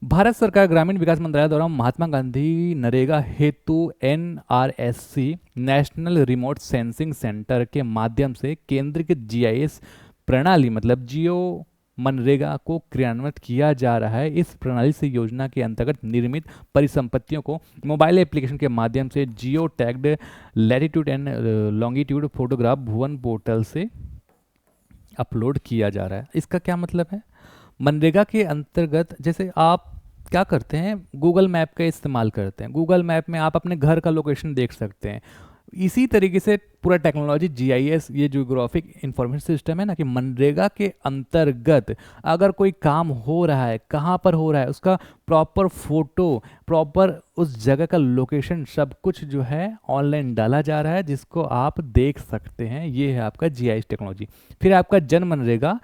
भारत सरकार ग्रामीण विकास मंत्रालय द्वारा महात्मा गांधी नरेगा हेतु NRSC national remote sensing centre के माध्यम से केंद्रीकृत GIS प्रणाली मतलब जियो मनरेगा को क्रियान्वित किया जा रहा है। इस प्रणाली से योजना के अंतर्गत निर्मित परिसंपत्तियों को मोबाइल एप्लीकेशन के माध्यम से geo tagged latitude and longitude photograph Bhuvan portal से अपलोड किया जा रहा है। इसका क्या मतलब है, मनरेगा के अंतर्गत जैसे आप क्या करते हैं, गूगल मैप का इस्तेमाल करते हैं। गूगल मैप में आप अपने घर का लोकेशन देख सकते हैं। इसी तरीके से पूरा टेक्नोलॉजी GIS, ये जियोग्राफिक इंफॉर्मेशन सिस्टम है ना, कि मनरेगा के अंतर्गत अगर कोई काम हो रहा है, कहाँ पर हो रहा है, उसका प्रॉपर फोटो, प्रॉपर उस जगह का लोकेशन, सब कुछ जो है ऑनलाइन डाला जा रहा है, जिसको आप देख सकते हैं। ये है आपका GIS टेक्नोलॉजी। फिर आपका जन मनरेगा।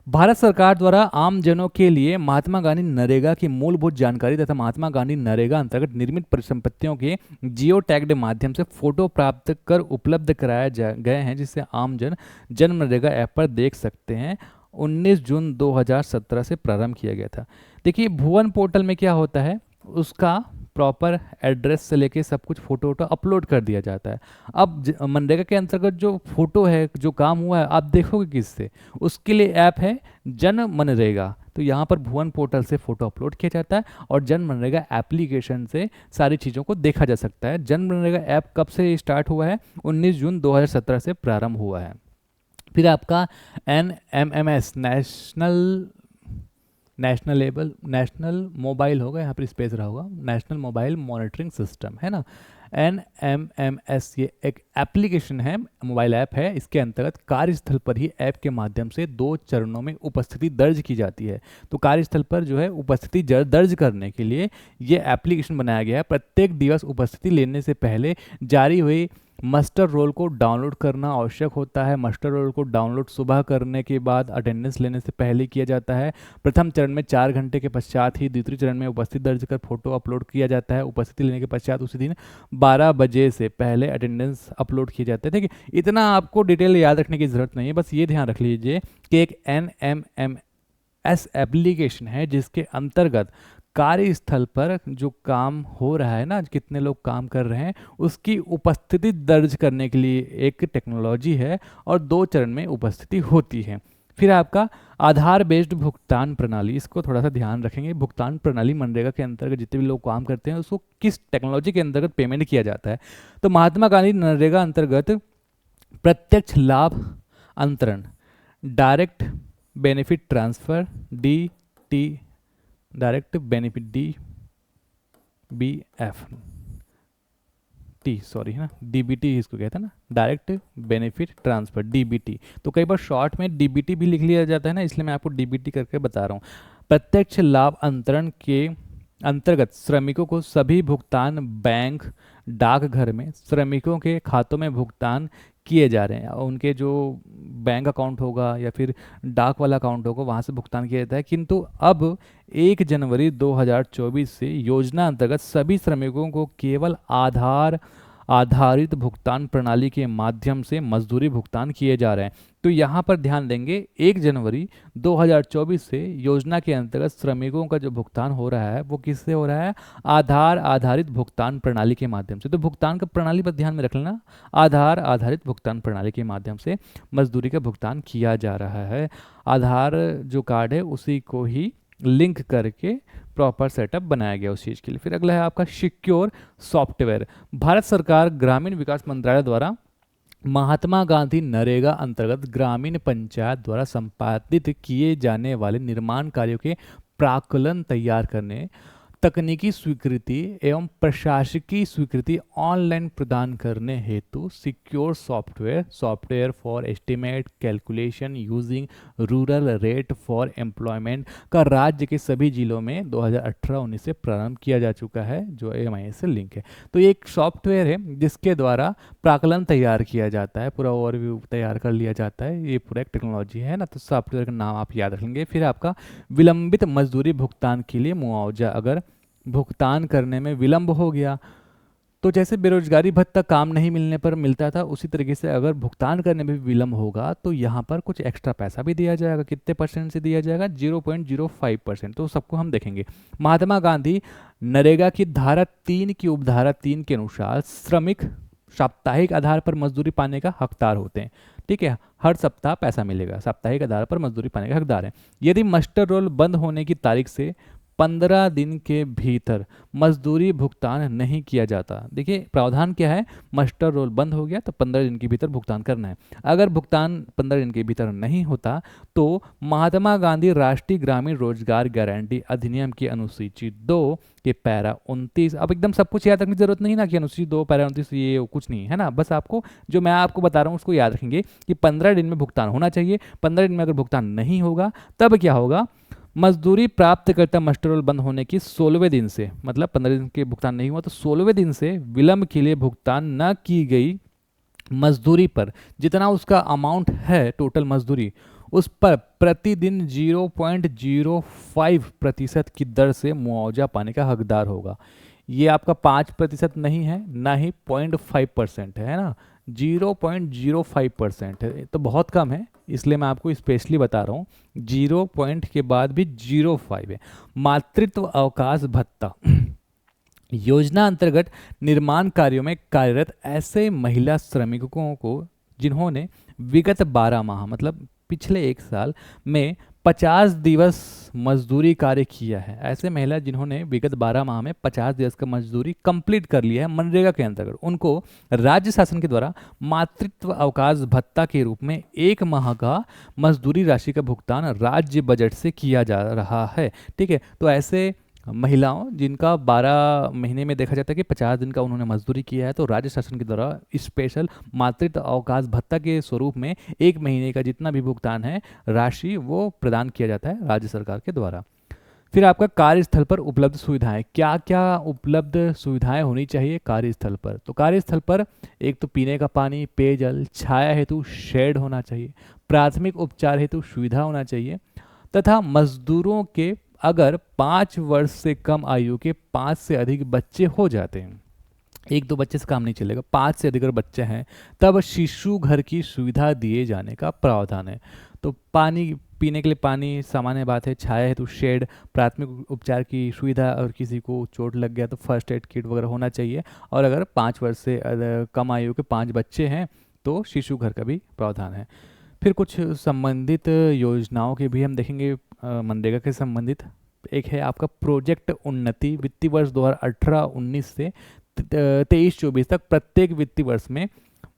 भारत सरकार द्वारा आम जनों के लिए महात्मा गांधी नरेगा की मूलभूत जानकारी तथा महात्मा गांधी नरेगा अंतर्गत निर्मित परिसंपत्तियों के जियो टैग्ड माध्यम से फोटो प्राप्त कर उपलब्ध कराए गए हैं, जिसे आम जन जन मनरेगा ऐप पर देख सकते हैं। 19 जून 2017 से प्रारंभ किया गया था। देखिए भुवन पोर्टल में क्या होता है, उसका प्रॉपर एड्रेस से लेके सब कुछ फोटो वोटो अपलोड कर दिया जाता है। अब मनरेगा के अंतर्गत जो फोटो है, जो काम हुआ है, आप देखोगे किससे, उसके लिए ऐप है जन मनरेगा। तो यहाँ पर भुवन पोर्टल से फोटो अपलोड किया जाता है और जन मनरेगा एप्लीकेशन से सारी चीज़ों को देखा जा सकता है। जन मनरेगा ऐप कब से स्टार्ट हुआ है, 19 जून 2017 से प्रारंभ हुआ है। फिर आपका NMMS नेशनल मोबाइल होगा, यहाँ पर स्पेस रहा होगा, नेशनल मोबाइल मॉनिटरिंग सिस्टम है ना। NMMS ये एक एप्लीकेशन है, मोबाइल ऐप है। इसके अंतर्गत कार्यस्थल पर ही ऐप के माध्यम से 2 चरणों में उपस्थिति दर्ज की जाती है। तो कार्यस्थल पर जो है उपस्थिति दर्ज करने के लिए ये एप्लीकेशन बनाया गया है। प्रत्येक दिवस उपस्थिति लेने से पहले जारी हुई मस्टर रोल को डाउनलोड करना आवश्यक होता है। मस्टर रोल को डाउनलोड सुबह करने के बाद अटेंडेंस लेने से पहले किया जाता है। प्रथम चरण में 4 घंटे के पश्चात ही द्वितीय चरण में उपस्थिति दर्ज कर फोटो अपलोड किया जाता है। उपस्थिति लेने के पश्चात उसी दिन 12 बजे से पहले अटेंडेंस अपलोड किए जाते हैं। ठीक है, इतना आपको डिटेल याद रखने की ज़रूरत नहीं है, बस ये ध्यान रख लीजिए कि एक NMMS एप्लीकेशन है जिसके अंतर्गत कार्यस्थल पर जो काम हो रहा है ना, कितने लोग काम कर रहे हैं, उसकी उपस्थिति दर्ज करने के लिए एक टेक्नोलॉजी है और 2 चरण में उपस्थिति होती है। फिर आपका आधार बेस्ड भुगतान प्रणाली, इसको थोड़ा सा ध्यान रखेंगे। भुगतान प्रणाली मनरेगा के अंतर्गत जितने भी लोग काम करते हैं उसको किस टेक्नोलॉजी के अंतर्गत पेमेंट किया जाता है। तो महात्मा गांधी नरेगा अंतर्गत प्रत्यक्ष लाभ अंतरण, direct benefit transfer, DT direct benefit DBT इसको कहते हैं ना, डायरेक्ट बेनिफिट ट्रांसफर DBT। तो कई बार शॉर्ट में DBT भी लिख लिया जाता है ना, इसलिए मैं आपको DBT करके बता रहा हूँ। प्रत्यक्ष लाभ अंतरण के अंतर्गत श्रमिकों को सभी भुगतान बैंक डाकघर में श्रमिकों के खातों में भुगतान किए जा रहे हैं। उनके जो बैंक अकाउंट होगा या फिर डाक वाला अकाउंट होगा वहाँ से भुगतान किया जाता है। किंतु अब 1 जनवरी 2024 से योजना अंतर्गत सभी श्रमिकों को केवल आधार आधारित भुगतान प्रणाली के माध्यम से मजदूरी भुगतान किए जा रहे हैं। तो यहाँ पर ध्यान देंगे 1 जनवरी 2024 से योजना के अंतर्गत श्रमिकों का जो भुगतान हो रहा है वो किससे हो रहा है, आधार आधारित भुगतान प्रणाली के माध्यम से। तो भुगतान का प्रणाली पर ध्यान में रख लेना, आधार आधारित भुगतान प्रणाली के माध्यम से मजदूरी का भुगतान किया जा रहा है। आधार जो कार्ड है उसी को ही लिंक करके प्रॉपर सेटअप बनाया गया उस चीज़ के लिए। फिर अगला है आपका सिक्योर सॉफ्टवेयर। भारत सरकार ग्रामीण विकास मंत्रालय द्वारा महात्मा गांधी नरेगा अंतर्गत ग्रामीण पंचायत द्वारा संपादित किए जाने वाले निर्माण कार्यों के प्राक्कलन तैयार करने, तकनीकी स्वीकृति एवं प्रशासकीय स्वीकृति ऑनलाइन प्रदान करने हेतु secure software for estimate calculation using rural rate for employment का राज्य के सभी जिलों में 2018-19 से प्रारंभ किया जा चुका है, जो AMIS से लिंक है। तो ये एक सॉफ्टवेयर है जिसके द्वारा प्राक्कलन तैयार किया जाता है, पूरा ओवरव्यू तैयार कर लिया जाता है। ये पूरा एक टेक्नोलॉजी है ना, तो सॉफ्टवेयर का नाम आप याद रखेंगे। फिर आपका विलंबित मजदूरी भुगतान के लिए मुआवजा, अगर भुगतान करने में विलंब हो गया तो जैसे बेरोजगारी भत्ता काम नहीं मिलने पर मिलता था, उसी तरीके से अगर भुगतान करने में भी विलंब होगा तो यहाँ पर कुछ एक्स्ट्रा पैसा भी दिया जाएगा। कितने % से दिया जाएगा, 0.05%। तो सबको हम देखेंगे। महात्मा गांधी नरेगा की धारा 3 की उपधारा 3 के अनुसार श्रमिक साप्ताहिक आधार पर मजदूरी पाने का हकदार होते हैं। ठीक है, हर सप्ताह पैसा मिलेगा, साप्ताहिक आधार पर मजदूरी पाने का हकदार है। यदि मस्टर रोल बंद होने की तारीख से 15 दिन के भीतर मजदूरी भुगतान नहीं किया जाता, देखिए प्रावधान क्या है, मस्टर रोल बंद हो गया तो 15 दिन के भीतर भुगतान करना है। अगर भुगतान 15 दिन के भीतर नहीं होता तो महात्मा गांधी राष्ट्रीय ग्रामीण रोजगार गारंटी अधिनियम की अनुसूची 2 के पैरा 29, अब एकदम सब कुछ याद रखने की जरूरत नहीं ना कि अनुसूची 2 पैरा 29 ये कुछ नहीं है ना, बस आपको जो मैं आपको बता रहा हूँ उसको याद रखेंगे कि 15 दिन में भुगतान होना चाहिए। 15 दिन में अगर भुगतान नहीं होगा तब क्या होगा, मजदूरी प्राप्तकर्ता मस्टर रोल बंद होने की 16वें दिन से, मतलब 15 दिन के भुगतान नहीं हुआ तो 16वें दिन से विलंब के लिए भुगतान न की गई मजदूरी पर जितना उसका अमाउंट है टोटल मजदूरी, उस पर प्रतिदिन 0.05% की दर से मुआवजा पाने का हकदार होगा। ये आपका 5% नहीं है, ना ही 0.5% है ना, 0.05% है, तो बहुत कम है, इसलिए मैं आपको स्पेशली बता रहा हूँ। 0 पॉइंट के बाद भी 0.5 है। मातृत्व अवकाश भत्ता योजना अंतर्गत निर्माण कार्यों में कार्यरत ऐसे महिला श्रमिकों को जिन्होंने विगत 12 माह मतलब पिछले 1 साल में 50 दिवस मजदूरी कार्य किया है, ऐसे महिला जिन्होंने विगत 12 माह में 50 दिवस का मजदूरी कंप्लीट कर लिया है मनरेगा के अंतर्गत, उनको राज्य शासन के द्वारा मातृत्व अवकाश भत्ता के रूप में 1 माह का मजदूरी राशि का भुगतान राज्य बजट से किया जा रहा है। ठीक है, तो ऐसे महिलाओं जिनका 12 महीने में देखा जाता है कि 50 दिन का उन्होंने मजदूरी किया है, तो राज्य शासन के द्वारा स्पेशल मातृत्व अवकाश भत्ता के स्वरूप में 1 महीने का जितना भी भुगतान है राशि वो प्रदान किया जाता है राज्य सरकार के द्वारा। फिर आपका कार्यस्थल पर उपलब्ध सुविधाएं, क्या क्या उपलब्ध सुविधाएं होनी चाहिए कार्यस्थल पर? तो कार्यस्थल पर एक तो पीने का पानी, पेयजल, छाया हेतु शेड होना चाहिए, प्राथमिक उपचार हेतु सुविधा होना चाहिए, तथा मजदूरों के अगर 5 वर्ष से कम आयु के 5 से अधिक बच्चे हो जाते हैं, 1-2 बच्चे से काम नहीं चलेगा, 5 से अधिक अगर बच्चे हैं तब शिशु घर की सुविधा दिए जाने का प्रावधान है। तो पानी, पीने के लिए पानी सामान्य बात है, छाया हेतु शेड, प्राथमिक उपचार की सुविधा, और किसी को चोट लग गया तो फर्स्ट एड किट वगैरह होना चाहिए, और अगर 5 वर्ष से कम आयु के 5 बच्चे हैं तो शिशु घर का भी प्रावधान है। फिर कुछ संबंधित योजनाओं के भी हम देखेंगे मनरेगा के संबंधित। एक है आपका प्रोजेक्ट उन्नति, वित्तीय वर्ष 2018-19 से 23-24 तक प्रत्येक वित्तीय वर्ष में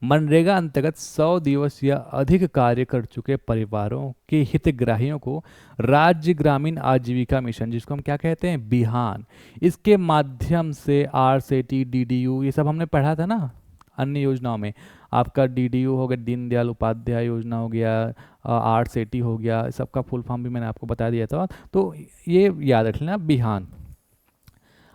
मनरेगा अंतर्गत 100 दिवस या अधिक कार्य कर चुके परिवारों के हितग्राहियों को राज्य ग्रामीण आजीविका मिशन, जिसको हम क्या कहते हैं, बिहान, इसके माध्यम से RCT, DDU, ये सब हमने पढ़ा था ना अन्य योजनाओं में। आपका DDU हो गया, दीनदयाल उपाध्याय योजना हो गया, RCT हो गया, सबका फुल फॉर्म भी मैंने आपको बता दिया था। तो ये याद रख लेना, बिहान,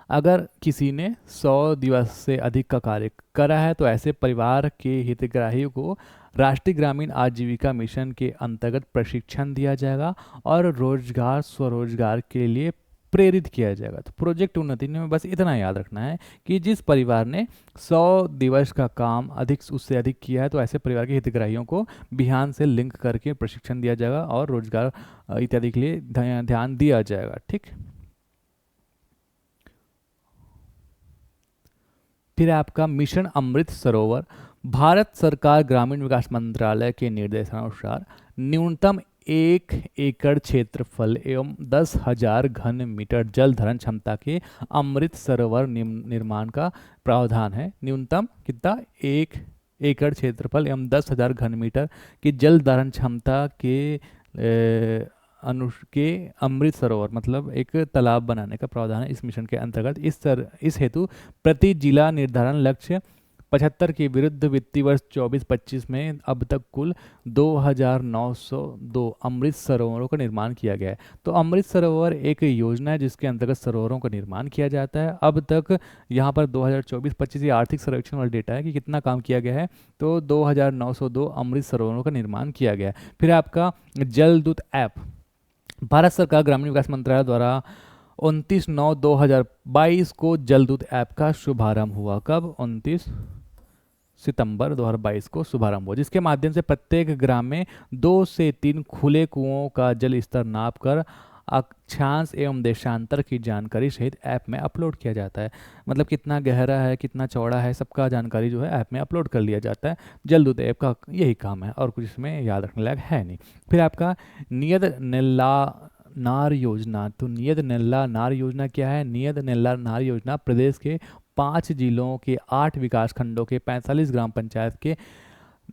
अगर किसी ने 100 दिवस से अधिक का कार्य करा है तो ऐसे परिवार के हितग्राहियों को राष्ट्रीय ग्रामीण आजीविका मिशन के अंतर्गत प्रशिक्षण दिया जाएगा और रोजगार स्वरोजगार के लिए प्रेरित किया जाएगा। तो प्रोजेक्ट उन्नति में बस इतना याद रखना है कि जिस परिवार ने 100 दिवस का काम उससे अधिक किया है तो ऐसे परिवार के हितग्राहियों को बिहान से लिंक करके प्रशिक्षण दिया जाएगा और रोजगार इत्यादि के लिए ध्यान दिया जाएगा। ठीक, फिर आपका मिशन अमृत सरोवर, भारत सरकार ग्रामीण विकास मंत्रालय के निर्देशानुसार न्यूनतम 1 एकड़ क्षेत्रफल एवं 10,000 घन मीटर जल धारण क्षमता के अमृत सरोवर निर्माण का प्रावधान है। न्यूनतम कितना, 1 एकड़ क्षेत्रफल एवं 10,000 घन मीटर की जल धारण क्षमता के अमृत सरोवर मतलब एक तालाब बनाने का प्रावधान है इस मिशन के अंतर्गत। इस हेतु प्रति जिला निर्धारण लक्ष्य 75 के विरुद्ध वित्तीय वर्ष 24-25 में अब तक कुल 2,902 अमृत सरोवरों का निर्माण किया गया है। तो अमृत सरोवर एक योजना है जिसके अंतर्गत सरोवरों का निर्माण किया जाता है। अब तक यहाँ पर 2024-25 ये आर्थिक सर्वेक्षण वाला डेटा है कि कितना काम किया गया है, तो 2,902 अमृत सरोवरों का निर्माण किया गया है। फिर आपका जलदूत ऐप, भारत सरकार ग्रामीण विकास मंत्रालय द्वारा 29/9/2022 को जलदूत ऐप का शुभारंभ हुआ। कब? 29 सितंबर 2022 को शुभारंभ हुआ, जिसके माध्यम से प्रत्येक ग्राम में 2 से 3 खुले कुओं का जल स्तर नाप कर अक्षांश एवं देशांतर की जानकारी सहित ऐप में अपलोड किया जाता है। मतलब कितना गहरा है, कितना चौड़ा है, सबका जानकारी जो है ऐप में अपलोड कर लिया जाता है। जलदूत ऐप का यही काम है और कुछ इसमें याद रखने लायक है नहीं। फिर आपका नियत नेल्ला नार योजना, तो नियत नेल्ला नार योजना क्या है? नियत नेल्ला नार योजना प्रदेश के 5 जिलों के 8 विकास खंडों के 45 ग्राम पंचायत के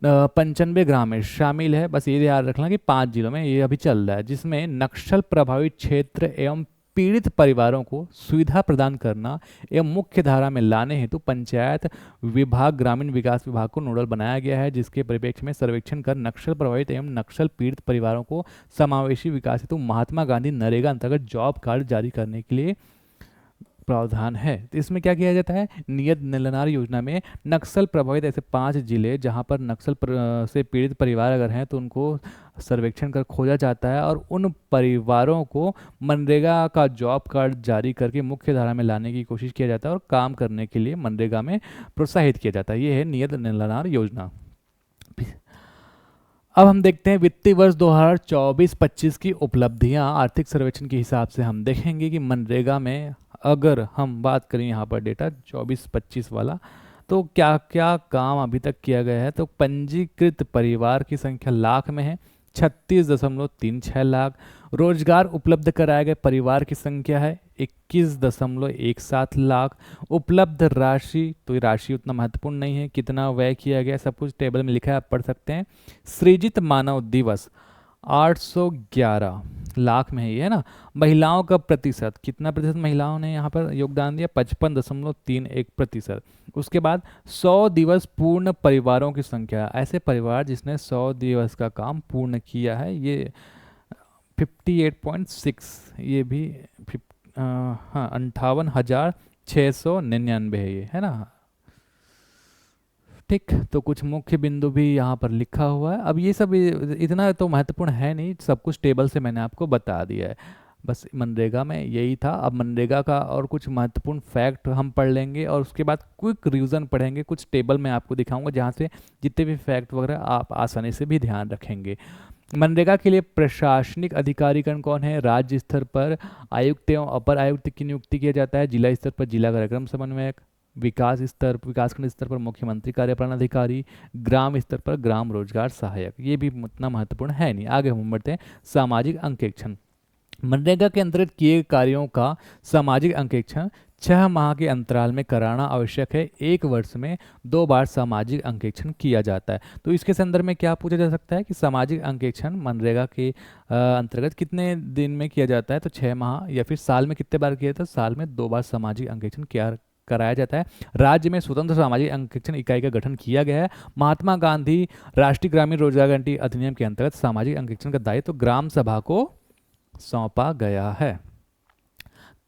95 ग्राम में शामिल है। बस ये याद रखना कि 5 जिलों में ये अभी चल रहा है, जिसमें नक्सल प्रभावित क्षेत्र एवं पीड़ित परिवारों को सुविधा प्रदान करना एवं मुख्य धारा में लाने हेतु पंचायत विभाग ग्रामीण विकास विभाग को नोडल बनाया गया है, जिसके परिप्रेक्ष्य में सर्वेक्षण कर नक्सल प्रभावित एवं नक्सल पीड़ित परिवारों को समावेशी विकास हेतु महात्मा गांधी नरेगा अंतर्गत जॉब कार्ड जारी करने के लिए प्रावधान है। तो इसमें क्या किया जाता है, नियत निलनार योजना में नक्सल प्रभावित ऐसे 5 जिले जहां पर से पीड़ित परिवार अगर हैं तो उनको सर्वेक्षण कर खोजा जाता है और उन परिवारों को मनरेगा का जॉब कार्ड जारी करके मुख्य धारा में लाने की कोशिश किया जाता है और काम करने के लिए मनरेगा में प्रोत्साहित किया जाता है। ये है नियत निलनार योजना। अब हम देखते हैं वित्तीय वर्ष 2024-25 की उपलब्धियां। आर्थिक सर्वेक्षण के हिसाब से हम देखेंगे कि मनरेगा में अगर हम बात करें यहाँ पर डेटा 24-25 वाला, तो क्या क्या काम अभी तक किया गया है। तो पंजीकृत परिवार की संख्या लाख में है, 36.36 लाख। रोजगार उपलब्ध कराए गए परिवार की संख्या है 21.17 लाख। उपलब्ध राशि, तो ये राशि उतना महत्वपूर्ण नहीं है, कितना व्यय किया गया सब कुछ टेबल में लिखा है, आप पढ़ सकते हैं। सृजित मानव दिवस 811 लाख में है ये, है ना। महिलाओं का प्रतिशत, कितना प्रतिशत महिलाओं ने यहाँ पर योगदान दिया, 55.31%। उसके बाद 100 दिवस पूर्ण परिवारों की संख्या, ऐसे परिवार जिसने 100 दिवस का काम पूर्ण किया है, ये 58.6, ये भी हाँ 58,699 है ये, है ना। ठीक, तो कुछ मुख्य बिंदु भी यहाँ पर लिखा हुआ है। अब ये सब इतना तो महत्वपूर्ण है नहीं, सब कुछ टेबल से मैंने आपको बता दिया है। बस मनरेगा में यही था। अब मनरेगा का और कुछ महत्वपूर्ण फैक्ट हम पढ़ लेंगे और उसके बाद क्विक रिवीजन पढ़ेंगे। कुछ टेबल मैं आपको दिखाऊंगा जहाँ से जितने भी फैक्ट वगैरह आप आसानी से भी ध्यान रखेंगे। मनरेगा के लिए प्रशासनिक अधिकारीगण कौन है। राज्य स्तर पर आयुक्त एवं अपर आयुक्त की नियुक्ति किया जाता है। जिला स्तर पर जिला कार्यक्रम समन्वयक, विकासखंड स्तर पर मुख्यमंत्री कार्यपालन अधिकारी, ग्राम स्तर पर ग्राम रोजगार सहायक। ये भी उतना महत्वपूर्ण है नहीं। आगे हम बढ़ते हैं। सामाजिक अंकेक्षण, मनरेगा के अंतर्गत किए कार्यों का सामाजिक अंकेक्षण 6 माह के अंतराल में कराना आवश्यक है। 1 वर्ष में 2 बार सामाजिक अंकेक्षण किया जाता है। तो इसके संदर्भ में क्या पूछा जा सकता है कि सामाजिक अंकेक्षण मनरेगा के अंतर्गत कितने दिन में किया जाता है। तो 6 माह या फिर साल में कितने बार किया जाता है, साल में 2 बार सामाजिक अंकेक्षण कराया जाता है। राज्य में स्वतंत्र सामाजिक अंकेक्षण इकाई का गठन किया गया है। महात्मा गांधी राष्ट्रीय ग्रामीण रोजगार गारंटी अधिनियम के अंतर्गत सामाजिक अंकेक्षण का दायित्व ग्राम सभा को सौंपा गया है।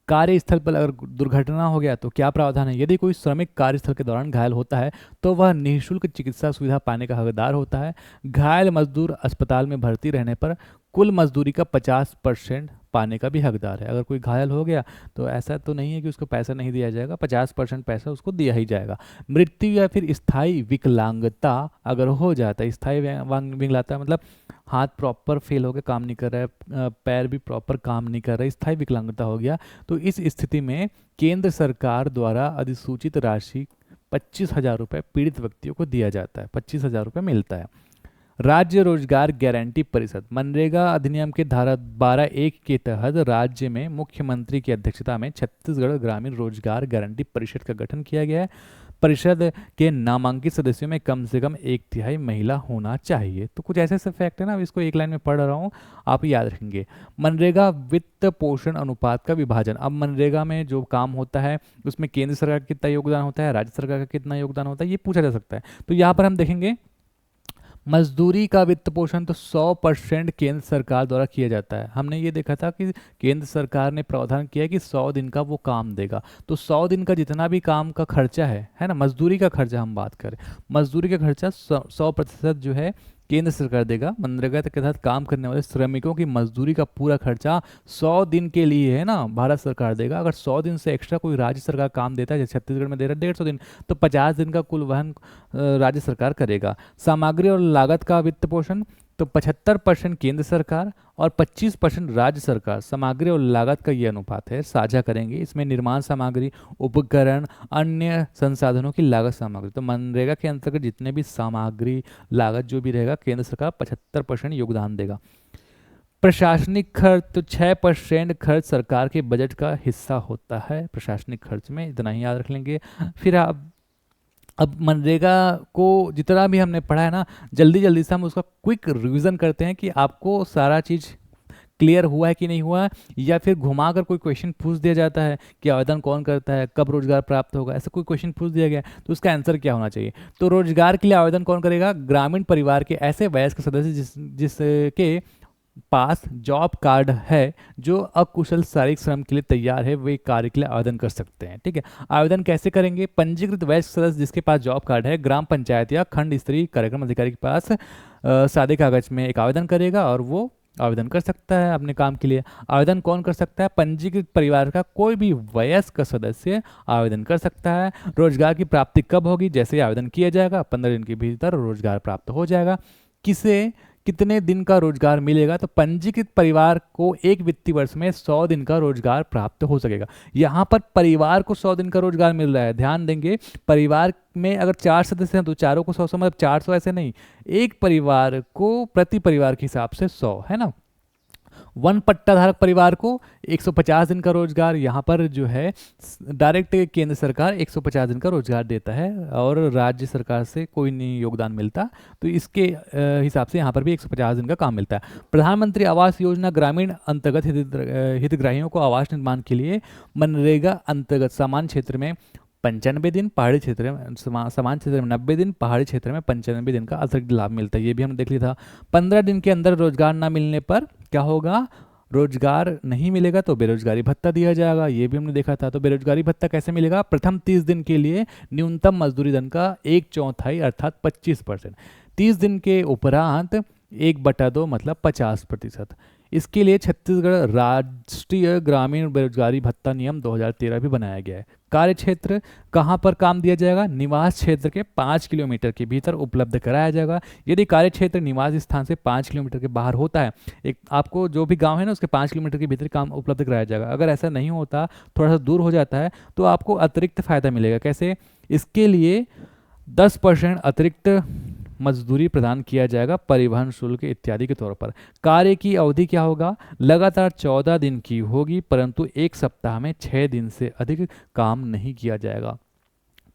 कार्यस्थल पर अगर दुर्घटना हो गया तो क्या प्रावधान है। यदि कोई श्रमिक कार्यस्थल के दौरान घायल होता है तो वह निःशुल्क चिकित्सा सुविधा पाने का हकदार होता है। घायल मजदूर अस्पताल में भर्ती रहने पर कुल मजदूरी का 50% पाने का भी हकदार है। अगर कोई घायल हो गया तो ऐसा तो नहीं है कि उसको पैसा नहीं दिया जाएगा, 50% पैसा उसको दिया ही जाएगा। मृत्यु या फिर स्थायी विकलांगता अगर हो जाता है, स्थायी विकलांगता मतलब हाथ प्रॉपर फेल हो गया, काम नहीं कर रहा है, पैर भी प्रॉपर काम नहीं कर रहा है, स्थायी विकलांगता हो गया, तो इस स्थिति में केंद्र सरकार द्वारा अधिसूचित राशि 25,000 रुपये पीड़ित व्यक्तियों को दिया जाता है। 25,000 रुपये मिलता है। राज्य रोजगार गारंटी परिषद, मनरेगा अधिनियम के धारा 12(1) के तहत राज्य में मुख्यमंत्री की अध्यक्षता में छत्तीसगढ़ ग्रामीण रोजगार गारंटी परिषद का गठन किया गया है। परिषद के नामांकित सदस्यों में कम से कम 1/3 महिला होना चाहिए। तो कुछ ऐसे ऐसे फैक्ट है ना, अब इसको एक लाइन में पढ़ रहा हूँ, आप याद रखेंगे। मनरेगा वित्त पोषण अनुपात का विभाजन, अब मनरेगा में जो काम होता है उसमें केंद्र सरकार का कितना योगदान होता है, राज्य सरकार का कितना योगदान होता है, ये पूछा जा सकता है। तो यहाँ पर हम देखेंगे मजदूरी का वित्त पोषण तो 100% केंद्र सरकार द्वारा किया जाता है। हमने ये देखा था कि केंद्र सरकार ने प्रावधान किया कि 100 दिन का वो काम देगा, तो 100 दिन का जितना भी काम का खर्चा है ना, मजदूरी का खर्चा हम बात करें, मजदूरी का खर्चा 100% जो है केंद्र सरकार देगा। मनरेगा के तहत काम करने वाले श्रमिकों की मजदूरी का पूरा खर्चा 100 दिन के लिए है ना भारत सरकार देगा। अगर 100 दिन से एक्स्ट्रा कोई राज्य सरकार काम देता है, जैसे छत्तीसगढ़ में दे रहा है 150 दिन, तो 50 दिन का कुल वहन राज्य सरकार करेगा। सामग्री और लागत का वित्त पोषण तो 75% केंद्र सरकार और 25% राज्य सरकार सामग्री और लागत का ये अनुपात है, साझा करेंगे। इसमें निर्माण सामग्री, उपकरण, अन्य संसाधनों की लागत सामग्री, तो मनरेगा के अंतर्गत जितने भी सामग्री लागत जो भी रहेगा केंद्र सरकार 75% योगदान देगा। प्रशासनिक खर्च तो 6% खर्च सरकार के बजट का हिस्सा होता है प्रशासनिक खर्च में, इतना ही याद रख लेंगे। फिर आप अब मनरेगा को जितना भी हमने पढ़ा है ना, जल्दी जल्दी से हम उसका क्विक रिवीजन करते हैं कि आपको सारा चीज़ क्लियर हुआ है कि नहीं हुआ है, या फिर घुमाकर कोई क्वेश्चन पूछ दिया जाता है कि आवेदन कौन करता है, कब रोजगार प्राप्त होगा, ऐसा कोई क्वेश्चन पूछ दिया गया तो उसका आंसर क्या होना चाहिए। तो रोजगार के लिए आवेदन कौन करेगा, ग्रामीण परिवार के ऐसे वयस्क सदस्य जिसके पास जॉब कार्ड है, जो अकुशल शारीरिक श्रम के लिए तैयार है, वे कार्य के लिए आवेदन कर सकते हैं। ठीक है, आवेदन कैसे करेंगे? पंजीकृत वयस्क सदस्य जिसके पास जॉब कार्ड है ग्राम पंचायत या खंड स्तरीय कार्यक्रम अधिकारी के पास सादे कागज में एक आवेदन करेगा और वो आवेदन कर सकता है अपने काम के लिए। आवेदन कौन कर सकता है? पंजीकृत परिवार का कोई भी वयस्क सदस्य आवेदन कर सकता है। रोजगार की प्राप्ति कब होगी? जैसे ही आवेदन किया जाएगा 15 दिन के भीतर रोजगार प्राप्त हो जाएगा। किसे कितने दिन का रोजगार मिलेगा? तो पंजीकृत परिवार को एक वित्तीय वर्ष में 100 दिन का रोजगार प्राप्त हो सकेगा। यहाँ पर परिवार को 100 दिन का रोजगार मिल रहा है, ध्यान देंगे। परिवार में अगर 4 सदस्य हैं तो चारों को 100 मतलब 400 ऐसे नहीं, एक परिवार को प्रति परिवार के हिसाब से 100 है ना। वन पट्टाधारक परिवार को 150 दिन का रोजगार, यहाँ पर जो है डायरेक्ट केंद्र सरकार 150 दिन का रोजगार देता है और राज्य सरकार से कोई नहीं योगदान मिलता, तो इसके हिसाब से यहाँ पर भी 150 दिन का काम मिलता है। प्रधानमंत्री आवास योजना ग्रामीण अंतर्गत हितग्राहियों को आवास निर्माण के लिए मनरेगा अंतर्गत समान क्षेत्र में 95 दिन, पहाड़ी क्षेत्र में समान क्षेत्र में 90 दिन, पहाड़ी क्षेत्र में 95 दिन का अतिरिक्त लाभ मिलता है। ये भी हमने देख लिया था। 15 दिन के अंदर रोजगार ना मिलने पर क्या होगा? रोजगार नहीं मिलेगा तो बेरोजगारी भत्ता दिया जाएगा, ये भी हमने देखा था। तो बेरोजगारी भत्ता कैसे मिलेगा? प्रथम 30 दिन के लिए न्यूनतम मजदूरी धन का 1/4 अर्थात 25%, 30 दिन के उपरांत 1/2 मतलब 50%। इसके लिए छत्तीसगढ़ राष्ट्रीय ग्रामीण बेरोजगारी भत्ता नियम 2013 भी बनाया गया है। कार्य क्षेत्र कहाँ पर काम दिया जाएगा? निवास क्षेत्र के 5 किलोमीटर के भीतर उपलब्ध कराया जाएगा। यदि कार्य क्षेत्र निवास स्थान से 5 किलोमीटर के बाहर होता है, एक आपको जो भी गांव है ना उसके 5 किलोमीटर के भीतर काम उपलब्ध कराया जाएगा। अगर ऐसा नहीं होता, थोड़ा सा दूर हो जाता है, तो आपको अतिरिक्त फायदा मिलेगा। कैसे? इसके लिए 10% अतिरिक्त मजदूरी प्रदान किया जाएगा, परिवहन शुल्क इत्यादि के तौर पर। कार्य की अवधि क्या होगा? लगातार 14 दिन की होगी, परंतु एक सप्ताह में 6 दिन से अधिक काम नहीं किया जाएगा।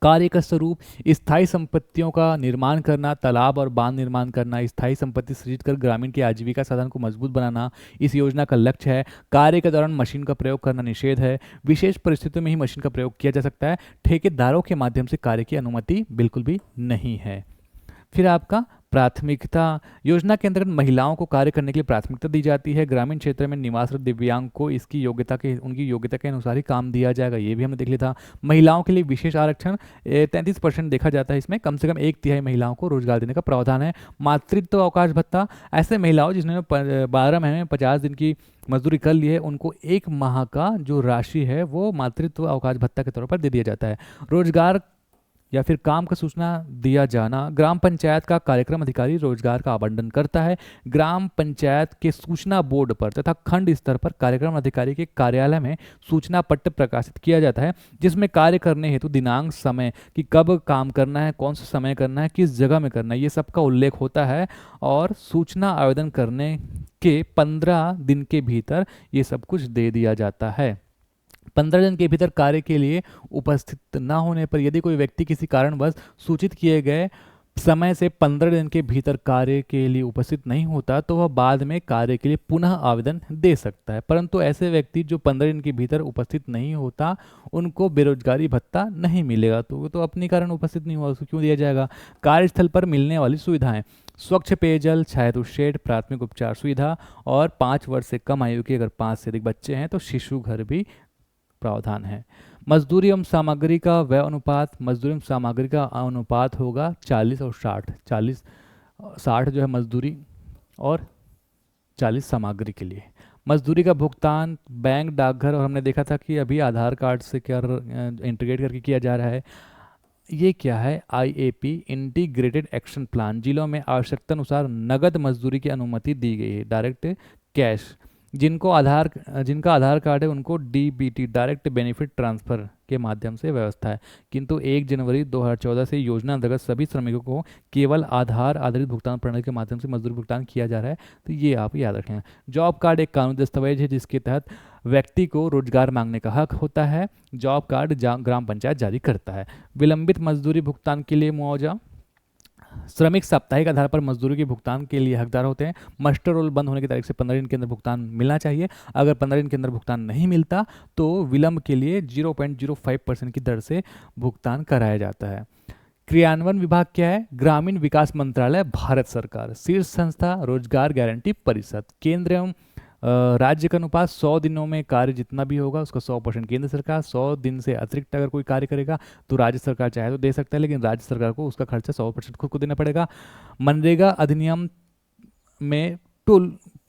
कार्य का स्वरूप स्थायी संपत्तियों का निर्माण करना, तालाब और बांध निर्माण करना, स्थायी संपत्ति सृजित कर ग्रामीण की आजीविका साधन को मजबूत बनाना इस योजना का लक्ष्य है। कार्य के दौरान मशीन का प्रयोग करना निषेध है, विशेष परिस्थितियों में ही मशीन का प्रयोग किया जा सकता है। ठेकेदारों के माध्यम से कार्य की अनुमति बिल्कुल भी नहीं है। फिर आपका प्राथमिकता, योजना के अंतर्गत महिलाओं को कार्य करने के लिए प्राथमिकता दी जाती है। ग्रामीण क्षेत्र में निवासरत दिव्यांग को उनकी योग्यता के अनुसार ही काम दिया जाएगा, ये भी हमने देख लिया था। महिलाओं के लिए विशेष आरक्षण 33% देखा जाता है, इसमें कम से कम 1/3 महिलाओं को रोजगार देने का प्रावधान है। मातृत्व अवकाश भत्ता, ऐसे महिलाओं जिन्होंने 12 महीने में 50 दिन की मजदूरी कर ली है, उनको 1 माह का जो राशि है वो मातृत्व अवकाश भत्ता के तौर पर दे दिया जाता है। रोजगार या फिर काम का सूचना दिया जाना, ग्राम पंचायत का कार्यक्रम अधिकारी रोजगार का आवंटन करता है। ग्राम पंचायत के सूचना बोर्ड पर तथा खंड स्तर पर कार्यक्रम अधिकारी के कार्यालय में सूचना पत्र प्रकाशित किया जाता है, जिसमें कार्य करने हेतु दिनांक, समय कि कब काम करना है, कौन सा समय करना है, किस जगह में करना है, ये सब का उल्लेख होता है। और सूचना आवेदन करने के 15 दिन के भीतर ये सब कुछ दे दिया जाता है। 15 दिन के भीतर कार्य के लिए उपस्थित न होने पर यदि कोई व्यक्ति किसी कारणवश सूचित किए गए समय से 15 दिन के भीतर कार्य के लिए उपस्थित नहीं होता, तो वह बाद में कार्य के लिए पुनः आवेदन दे सकता है। परंतु ऐसे व्यक्ति जो 15 दिन के भीतर उपस्थित नहीं होता, उनको बेरोजगारी भत्ता नहीं मिलेगा। तो वो तो अपने कारण उपस्थित नहीं हुआ, उसको क्यों दिया जाएगा? कार्यस्थल पर मिलने वाली सुविधाएं, स्वच्छ पेयजल, छायारूप शेड, प्राथमिक उपचार सुविधा और 5 वर्ष से कम आयु के अगर 5 से अधिक बच्चे हैं तो शिशु घर भी प्रावधान है। मजदूरी एवं सामग्री का व्यय अनुपात, मजदूरी एवं सामग्री का अनुपात होगा 40 और 60 60 जो है मजदूरी और 40 सामग्री के लिए। मजदूरी का भुगतान बैंक, डाकघर और हमने देखा था कि अभी आधार कार्ड से क्या इंटीग्रेट करके किया जा रहा है। ये क्या है? IAP integrated action plan. जिलों में आवश्यकता अनुसार नगद मजदूरी की अनुमति दी गई है, डायरेक्ट कैश। जिनका आधार कार्ड है उनको DBT डायरेक्ट बेनिफिट ट्रांसफ़र के माध्यम से व्यवस्था है, किंतु 1 जनवरी 2014 से योजना अंतर्गत सभी श्रमिकों को केवल आधार आधारित भुगतान प्रणाली के माध्यम से मजदूरी भुगतान किया जा रहा है, तो ये आप याद रखें। जॉब कार्ड एक कानूनी दस्तावेज है जिसके तहत व्यक्ति को रोजगार मांगने का हक होता है। जॉब कार्ड ग्राम पंचायत जारी करता है। विलंबित मजदूरी भुगतान के लिए मुआवजा, श्रमिक साप्ताहिक आधार पर मजदूरी के भुगतान के लिए हकदार होते हैं। मस्टर रोल बंद होने की तारीख से 15 दिन के अंदर भुगतान मिलना चाहिए। अगर 15 दिन के अंदर भुगतान नहीं मिलता तो विलंब के लिए 0.05% की दर से भुगतान कराया जाता है। क्रियान्वयन विभाग क्या है? ग्रामीण विकास मंत्रालय, भारत सरकार। शीर्ष संस्था रोजगार गारंटी परिषद। केंद्र एवं राज्य का अनुपात 100 दिनों में कार्य जितना भी होगा उसका 100% केंद्र सरकार, 100 दिन से अतिरिक्त अगर कोई कार्य करेगा तो राज्य सरकार चाहे तो दे सकता है, लेकिन राज्य सरकार को उसका खर्चा 100% खुद को देना पड़ेगा। मनरेगा अधिनियम में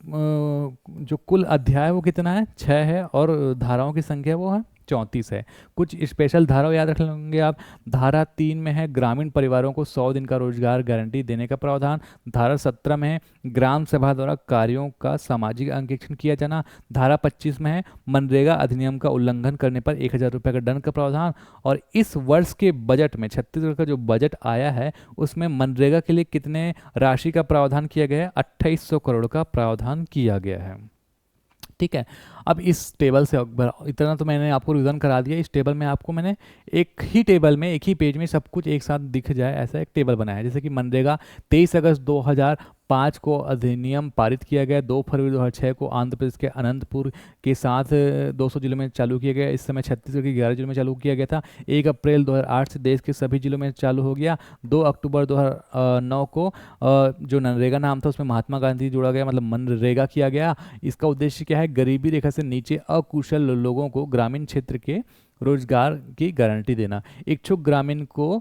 जो कुल अध्याय है वो कितना है? 6 है, और धाराओं की संख्या वो है 34 है। कुछ स्पेशल धारा याद रख लेंगे आप। धारा 3 में है ग्रामीण परिवारों को 100 दिन का रोजगार गारंटी देने का प्रावधान। धारा 17 में है ग्राम सभा द्वारा कार्यों का सामाजिक अंकेक्षण किया जाना। धारा 25 में है मनरेगा अधिनियम का उल्लंघन करने पर 1,000 रुपये का दंड का प्रावधान। और इस वर्ष के बजट में छत्तीसगढ़ का जो बजट आया है उसमें मनरेगा के लिए कितने राशि का प्रावधान किया गया है? 2800 करोड़ का प्रावधान किया गया है। ठीक है, अब इस टेबल से इतना तो मैंने आपको रिवीजन करा दिया। इस टेबल में आपको मैंने एक ही टेबल में एक ही पेज में सब कुछ एक साथ दिख जाए ऐसा एक टेबल बनाया है। जैसे कि मनरेगा 23 अगस्त 2005 को अधिनियम पारित किया गया। 2 फरवरी 2006 को आंध्र प्रदेश के अनंतपुर के साथ 200 जिलों में चालू किया गया। इस समय छत्तीसगढ़ के 11 जिलों में चालू किया गया था। 1 अप्रैल 2008 से देश के सभी जिलों में चालू हो गया। 2 अक्टूबर 2009 को जो नरेगा नाम था उसमें महात्मा गांधी जोड़ा गया, मतलब मनरेगा किया गया। इसका उद्देश्य क्या है? गरीबी रेखा से नीचे अकुशल लोगों को ग्रामीण क्षेत्र के रोजगार की गारंटी देना। इच्छुक ग्रामीण को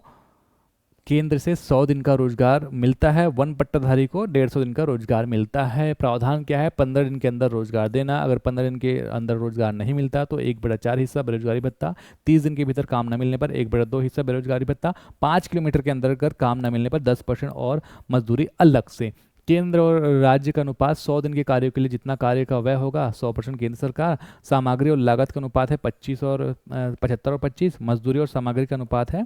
केंद्र से 100 दिन का रोजगार मिलता है, वन पट्टाधारी को 150 दिन का रोजगार मिलता है। प्रावधान क्या है? 15 दिन के अंदर रोजगार देना। अगर 15 दिन के अंदर रोजगार नहीं मिलता तो 1/4 हिस्सा बेरोजगारी भत्ता। 30 दिन के भीतर काम न मिलने पर 1/2 हिस्सा बेरोजगारी भत्ता। 5 किलोमीटर के अंदर अगर काम न मिलने पर 10% और मजदूरी अलग से। केंद्र और राज्य का अनुपात 100 दिन के कार्यों के लिए जितना कार्य का व्यय होगा 100% केंद्र सरकार। सामग्री और लागत का अनुपात है 75 और 25। मजदूरी और सामग्री का अनुपात है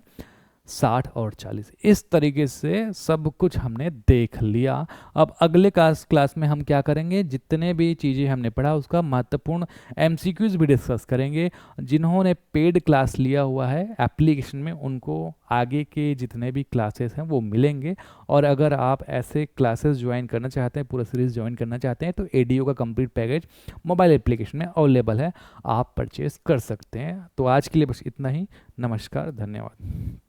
60 और 40। इस तरीके से सब कुछ हमने देख लिया। अब अगले क्लास में हम क्या करेंगे? जितने भी चीज़ें हमने पढ़ा उसका महत्वपूर्ण एमसीक्यूज भी डिस्कस करेंगे। जिन्होंने पेड क्लास लिया हुआ है एप्लीकेशन में उनको आगे के जितने भी क्लासेस हैं वो मिलेंगे। और अगर आप ऐसे क्लासेस ज्वाइन करना चाहते हैं, पूरा सीरीज ज्वाइन करना चाहते हैं तो एडीओ का कंप्लीट पैकेज मोबाइल एप्लीकेशन में अवेलेबल है, आप परचेज कर सकते हैं। तो आज के लिए बस इतना ही। नमस्कार, धन्यवाद।